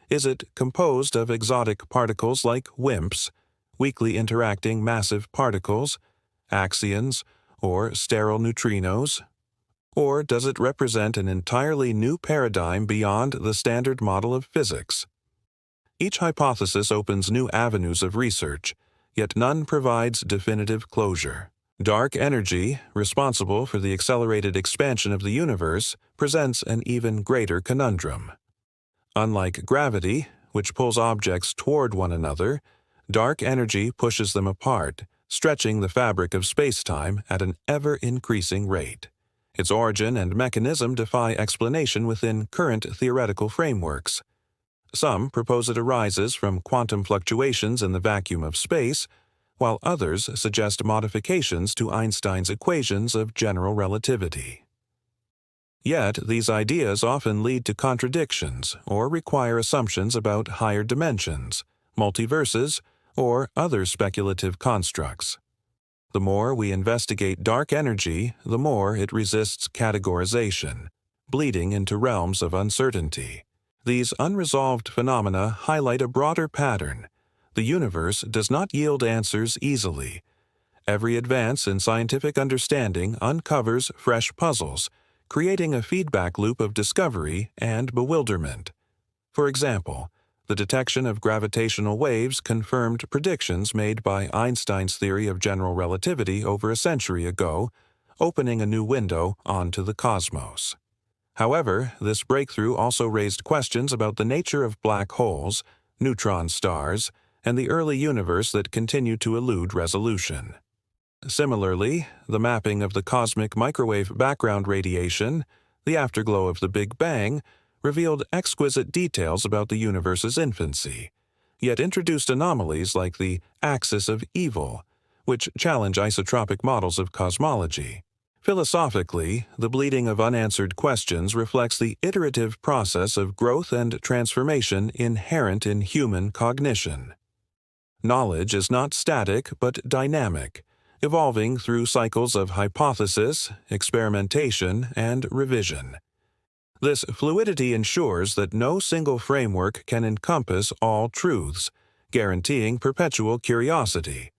Is it composed of exotic particles like WIMPs, weakly interacting massive particles, axions, or sterile neutrinos? Or does it represent an entirely new paradigm beyond the standard model of physics? Each hypothesis opens new avenues of research, yet none provides definitive closure. Dark energy, responsible for the accelerated expansion of the universe, presents an even greater conundrum. Unlike gravity, which pulls objects toward one another, dark energy pushes them apart, stretching the fabric of space-time at an ever-increasing rate. Its origin and mechanism defy explanation within current theoretical frameworks. Some propose it arises from quantum fluctuations in the vacuum of space, while others suggest modifications to Einstein's equations of general relativity. Yet, these ideas often lead to contradictions or require assumptions about higher dimensions, multiverses, or other speculative constructs. The more we investigate dark energy, the more it resists categorization, bleeding into realms of uncertainty. These unresolved phenomena highlight a broader pattern. The universe does not yield answers easily. Every advance in scientific understanding uncovers fresh puzzles, creating a feedback loop of discovery and bewilderment. For example, the detection of gravitational waves confirmed predictions made by Einstein's theory of general relativity over a century ago, opening a new window onto the cosmos. However, this breakthrough also raised questions about the nature of black holes, neutron stars, and the early universe that continue to elude resolution. Similarly, the mapping of the cosmic microwave background radiation, the afterglow of the Big Bang, revealed exquisite details about the universe's infancy, yet introduced anomalies like the axis of evil, which challenge isotropic models of cosmology. Philosophically, the bleeding of unanswered questions reflects the iterative process of growth and transformation inherent in human cognition. Knowledge is not static but dynamic, evolving through cycles of hypothesis, experimentation, and revision. This fluidity ensures that no single framework can encompass all truths, guaranteeing perpetual curiosity.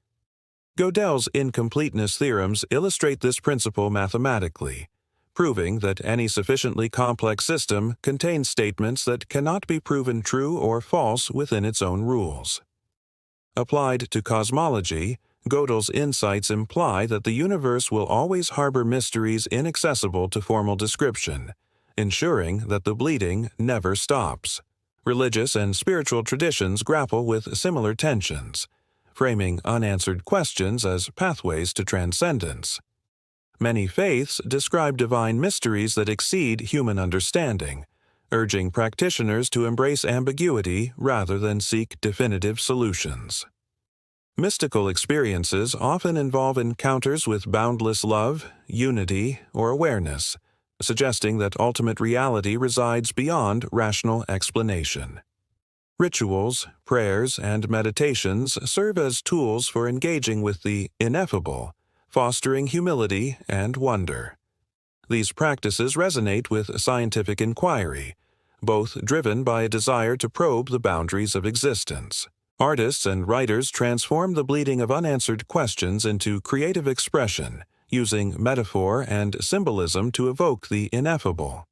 Gödel's incompleteness theorems illustrate this principle mathematically, proving that any sufficiently complex system contains statements that cannot be proven true or false within its own rules. Applied to cosmology, Gödel's insights imply that the universe will always harbor mysteries inaccessible to formal description, ensuring that the bleeding never stops. Religious and spiritual traditions grapple with similar tensions, framing unanswered questions as pathways to transcendence. Many faiths describe divine mysteries that exceed human understanding, urging practitioners to embrace ambiguity rather than seek definitive solutions. Mystical experiences often involve encounters with boundless love, unity, or awareness, suggesting that ultimate reality resides beyond rational explanation. Rituals, prayers, and meditations serve as tools for engaging with the ineffable, fostering humility and wonder. These practices resonate with scientific inquiry, both driven by a desire to probe the boundaries of existence. Artists and writers transform the bleeding of unanswered questions into creative expression, using metaphor and symbolism to evoke the ineffable.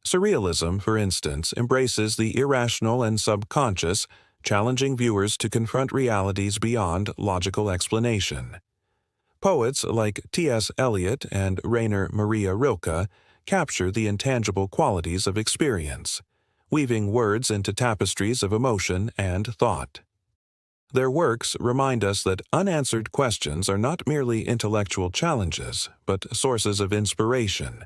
Surrealism, for instance, embraces the irrational and subconscious, challenging viewers to confront realities beyond logical explanation. Poets like T.S. Eliot and Rainer Maria Rilke capture the intangible qualities of experience, weaving words into tapestries of emotion and thought. Their works remind us that unanswered questions are not merely intellectual challenges, but sources of inspiration,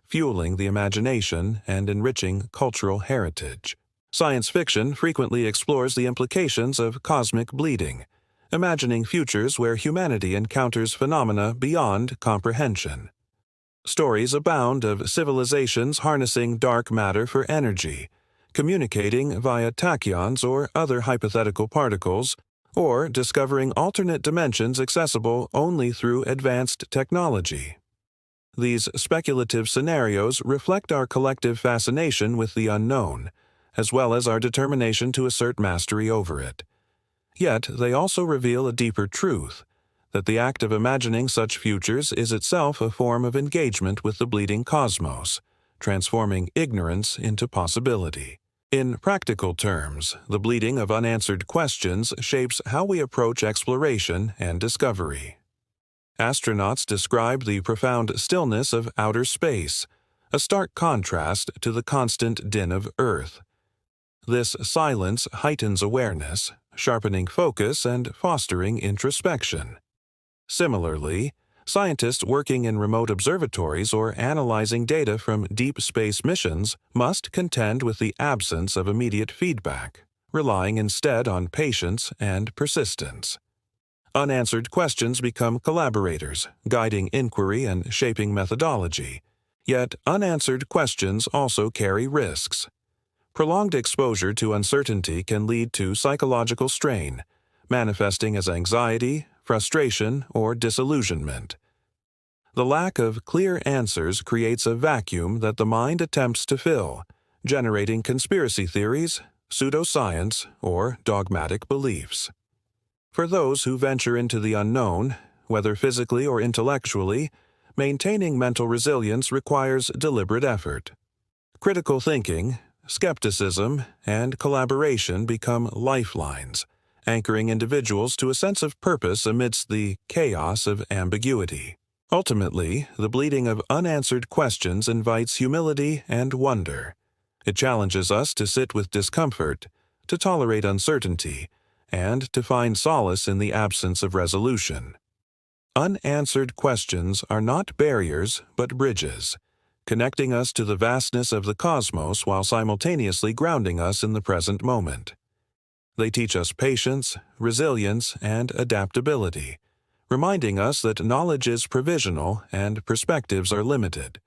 fueling the imagination and enriching cultural heritage. Science fiction frequently explores the implications of cosmic bleeding, imagining futures where humanity encounters phenomena beyond comprehension. Stories abound of civilizations harnessing dark matter for energy, communicating via tachyons or other hypothetical particles, or discovering alternate dimensions accessible only through advanced technology. These speculative scenarios reflect our collective fascination with the unknown, as well as our determination to assert mastery over it. Yet they also reveal a deeper truth, that the act of imagining such futures is itself a form of engagement with the bleeding cosmos, transforming ignorance into possibility. In practical terms, the bleeding of unanswered questions shapes how we approach exploration and discovery. Astronauts describe the profound stillness of outer space, a stark contrast to the constant din of Earth. This silence heightens awareness, sharpening focus and fostering introspection. Similarly, scientists working in remote observatories or analyzing data from deep space missions must contend with the absence of immediate feedback, relying instead on patience and persistence. Unanswered questions become collaborators, guiding inquiry and shaping methodology. Yet unanswered questions also carry risks. Prolonged exposure to uncertainty can lead to psychological strain, manifesting as anxiety, frustration, or disillusionment. The lack of clear answers creates a vacuum that the mind attempts to fill, generating conspiracy theories, pseudoscience, or dogmatic beliefs. For those who venture into the unknown, whether physically or intellectually, maintaining mental resilience requires deliberate effort. Critical thinking, skepticism, and collaboration become lifelines, anchoring individuals to a sense of purpose amidst the chaos of ambiguity. Ultimately, the bleeding of unanswered questions invites humility and wonder. It challenges us to sit with discomfort, to tolerate uncertainty, and to find solace in the absence of resolution. Unanswered questions are not barriers, but bridges, connecting us to the vastness of the cosmos while simultaneously grounding us in the present moment. They teach us patience, resilience, and adaptability, reminding us that knowledge is provisional and perspectives are limited.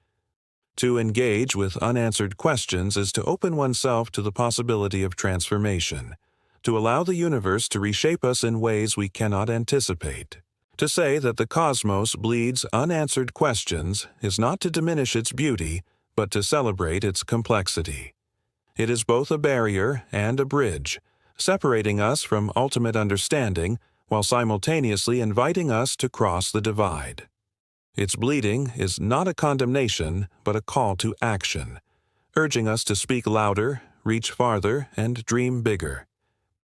To engage with unanswered questions is to open oneself to the possibility of transformation, to allow the universe to reshape us in ways we cannot anticipate. To say that the cosmos bleeds unanswered questions is not to diminish its beauty, but to celebrate its complexity. It is both a barrier and a bridge, separating us from ultimate understanding while simultaneously inviting us to cross the divide. Its bleeding is not a condemnation, but a call to action, urging us to speak louder, reach farther, and dream bigger.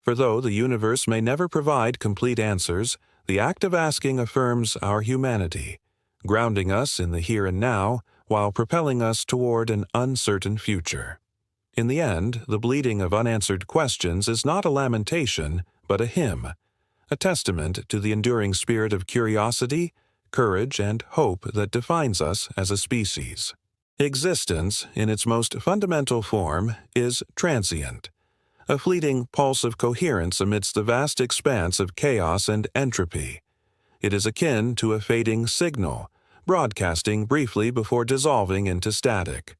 For though the universe may never provide complete answers, the act of asking affirms our humanity, grounding us in the here and now while propelling us toward an uncertain future. In the end, the bleeding of unanswered questions is not a lamentation, but a hymn, a testament to the enduring spirit of curiosity, courage, and hope that defines us as a species. Existence, in its most fundamental form, is transient, a fleeting pulse of coherence amidst the vast expanse of chaos and entropy. It is akin to a fading signal, broadcasting briefly before dissolving into static.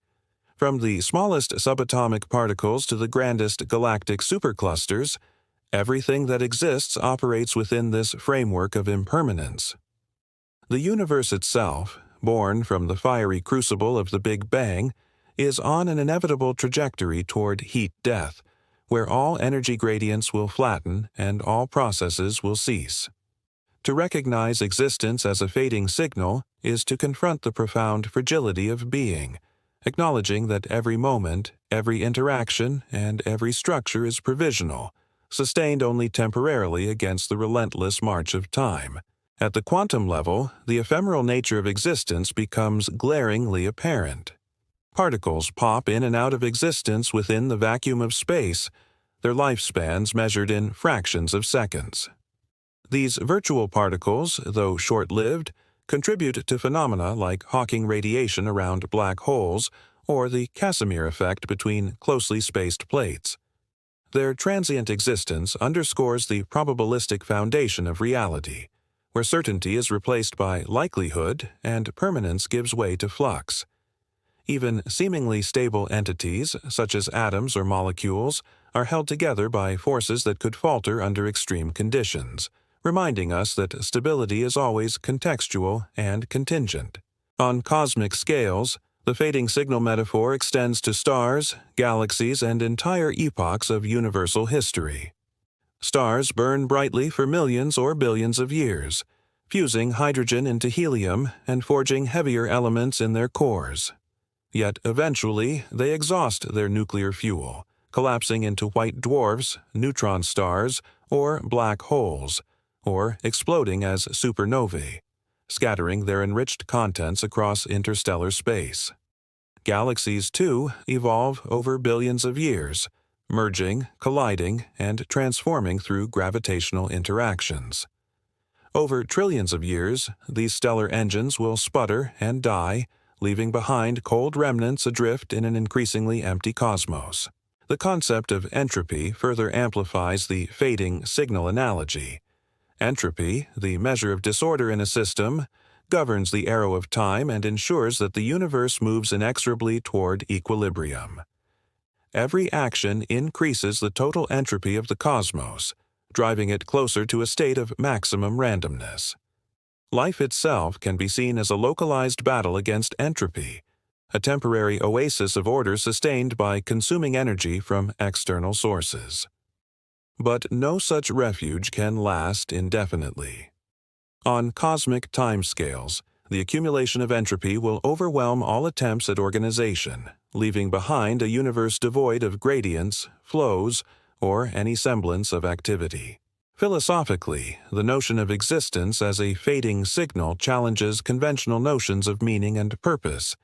From the smallest subatomic particles to the grandest galactic superclusters, everything that exists operates within this framework of impermanence. The universe itself, born from the fiery crucible of the Big Bang, is on an inevitable trajectory toward heat death, where all energy gradients will flatten and all processes will cease. To recognize existence as a fading signal is to confront the profound fragility of being, acknowledging that every moment, every interaction, and every structure is provisional, sustained only temporarily against the relentless march of time. At the quantum level, the ephemeral nature of existence becomes glaringly apparent. Particles pop in and out of existence within the vacuum of space, their lifespans measured in fractions of seconds. These virtual particles, though short-lived, contribute to phenomena like Hawking radiation around black holes or the Casimir effect between closely spaced plates. Their transient existence underscores the probabilistic foundation of reality, where certainty is replaced by likelihood and permanence gives way to flux. Even seemingly stable entities, such as atoms or molecules, are held together by forces that could falter under extreme conditions, reminding us that stability is always contextual and contingent. On cosmic scales, the fading signal metaphor extends to stars, galaxies, and entire epochs of universal history. Stars burn brightly for millions or billions of years, fusing hydrogen into helium and forging heavier elements in their cores. Yet eventually, they exhaust their nuclear fuel, collapsing into white dwarfs, neutron stars, or black holes, or exploding as supernovae, scattering their enriched contents across interstellar space. Galaxies, too, evolve over billions of years, merging, colliding, and transforming through gravitational interactions. Over trillions of years, these stellar engines will sputter and die, leaving behind cold remnants adrift in an increasingly empty cosmos. The concept of entropy further amplifies the fading signal analogy. Entropy, the measure of disorder in a system, governs the arrow of time and ensures that the universe moves inexorably toward equilibrium. Every action increases the total entropy of the cosmos, driving it closer to a state of maximum randomness. Life itself can be seen as a localized battle against entropy, a temporary oasis of order sustained by consuming energy from external sources. But no such refuge can last indefinitely. On cosmic timescales, the accumulation of entropy will overwhelm all attempts at organization, leaving behind a universe devoid of gradients, flows, or any semblance of activity. Philosophically, the notion of existence as a fading signal challenges conventional notions of meaning and purpose.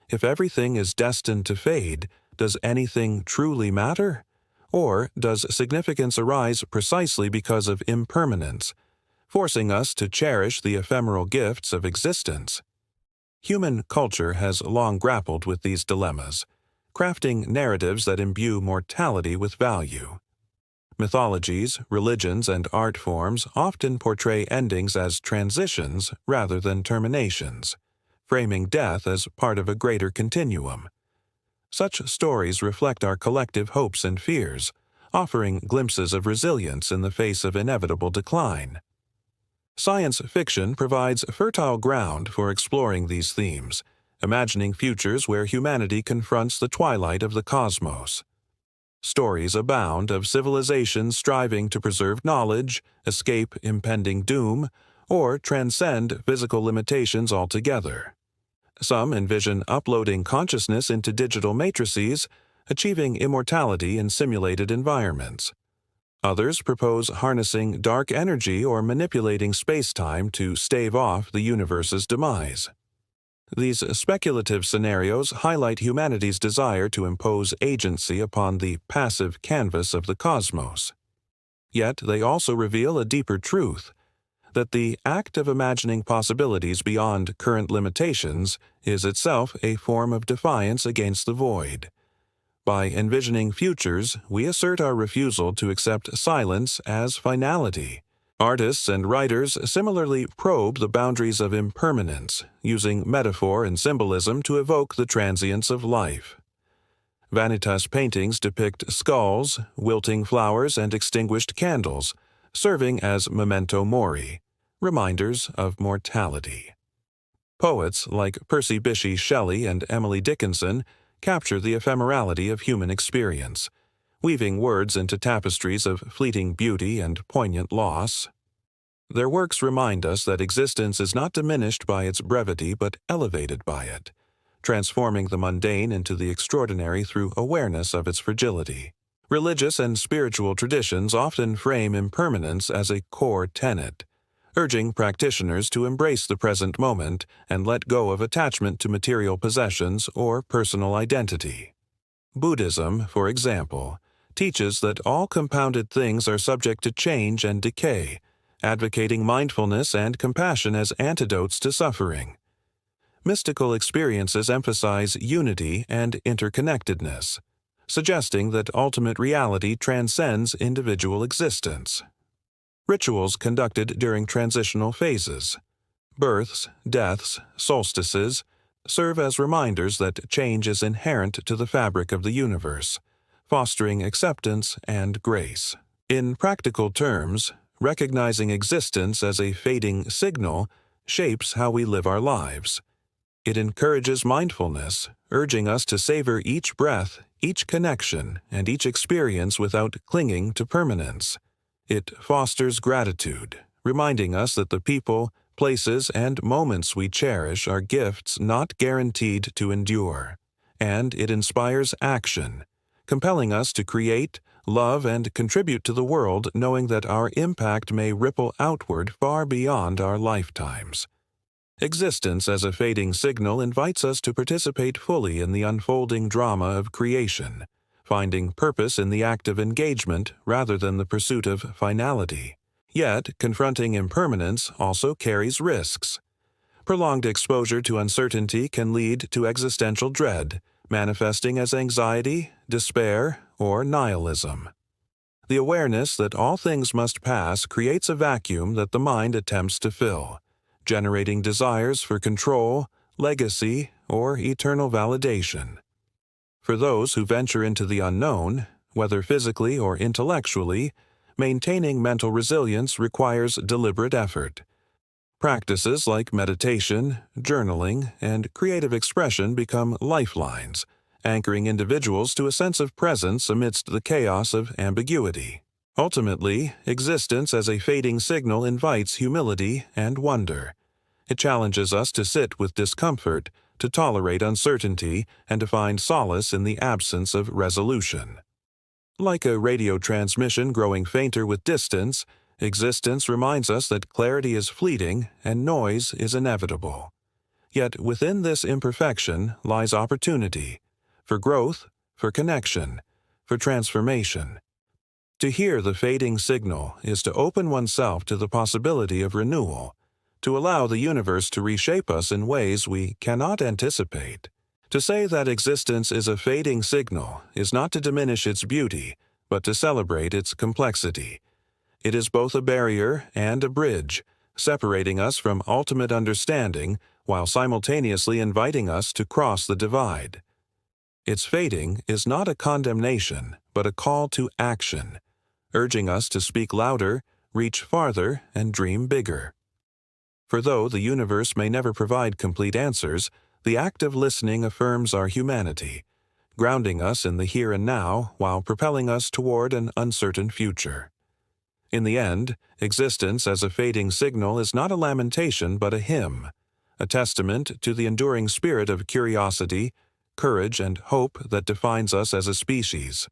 If everything is destined to fade, does anything truly matter? Or does significance arise precisely because of impermanence, forcing us to cherish the ephemeral gifts of existence? Human culture has long grappled with these dilemmas, crafting narratives that imbue mortality with value. Mythologies, religions, and art forms often portray endings as transitions rather than terminations, framing death as part of a greater continuum. Such stories reflect our collective hopes and fears, offering glimpses of resilience in the face of inevitable decline. Science fiction provides fertile ground for exploring these themes, imagining futures where humanity confronts the twilight of the cosmos. Stories abound of civilizations striving to preserve knowledge, escape impending doom, or transcend physical limitations altogether. Some envision uploading consciousness into digital matrices, achieving immortality in simulated environments. Others propose harnessing dark energy or manipulating space-time to stave off the universe's demise. These speculative scenarios highlight humanity's desire to impose agency upon the passive canvas of the cosmos. Yet they also reveal a deeper truth, that the act of imagining possibilities beyond current limitations is itself a form of defiance against the void. By envisioning futures, we assert our refusal to accept silence as finality. Artists and writers similarly probe the boundaries of impermanence, using metaphor and symbolism to evoke the transience of life. Vanitas paintings depict skulls, wilting flowers, and extinguished candles, serving as memento mori, reminders of mortality. Poets like Percy Bysshe Shelley and Emily Dickinson capture the ephemerality of human experience, weaving words into tapestries of fleeting beauty and poignant loss. Their works remind us that existence is not diminished by its brevity but elevated by it, transforming the mundane into the extraordinary through awareness of its fragility. Religious and spiritual traditions often frame impermanence as a core tenet, urging practitioners to embrace the present moment and let go of attachment to material possessions or personal identity. Buddhism, for example, teaches that all compounded things are subject to change and decay, advocating mindfulness and compassion as antidotes to suffering. Mystical experiences emphasize unity and interconnectedness, suggesting that ultimate reality transcends individual existence. Rituals conducted during transitional phases, births, deaths, solstices, serve as reminders that change is inherent to the fabric of the universe, fostering acceptance and grace. In practical terms, recognizing existence as a fading signal shapes how we live our lives. It encourages mindfulness, urging us to savor each breath, each connection, and each experience without clinging to permanence. It fosters gratitude, reminding us that the people, places, and moments we cherish are gifts not guaranteed to endure. And it inspires action, compelling us to create, love, and contribute to the world, knowing that our impact may ripple outward far beyond our lifetimes. Existence as a fading signal invites us to participate fully in the unfolding drama of creation, finding purpose in the act of engagement rather than the pursuit of finality. Yet, confronting impermanence also carries risks. Prolonged exposure to uncertainty can lead to existential dread, manifesting as anxiety, despair, or nihilism. The awareness that all things must pass creates a vacuum that the mind attempts to fill, generating desires for control, legacy, or eternal validation. For those who venture into the unknown, whether physically or intellectually, maintaining mental resilience requires deliberate effort. Practices like meditation, journaling, and creative expression become lifelines, anchoring individuals to a sense of presence amidst the chaos of ambiguity. Ultimately, existence as a fading signal invites humility and wonder. It challenges us to sit with discomfort, to tolerate uncertainty, and to find solace in the absence of resolution. Like a radio transmission growing fainter with distance, existence reminds us that clarity is fleeting and noise is inevitable. Yet within this imperfection lies opportunity for growth, for connection, for transformation. To hear the fading signal is to open oneself to the possibility of renewal, to allow the universe to reshape us in ways we cannot anticipate. To say that existence is a fading signal is not to diminish its beauty, but to celebrate its complexity. It is both a barrier and a bridge, separating us from ultimate understanding while simultaneously inviting us to cross the divide. Its fading is not a condemnation, but a call to action, urging us to speak louder, reach farther, and dream bigger. For though the universe may never provide complete answers, the act of listening affirms our humanity, grounding us in the here and now while propelling us toward an uncertain future. In the end, existence as a fading signal is not a lamentation but a hymn, a testament to the enduring spirit of curiosity, courage, and hope that defines us as a species.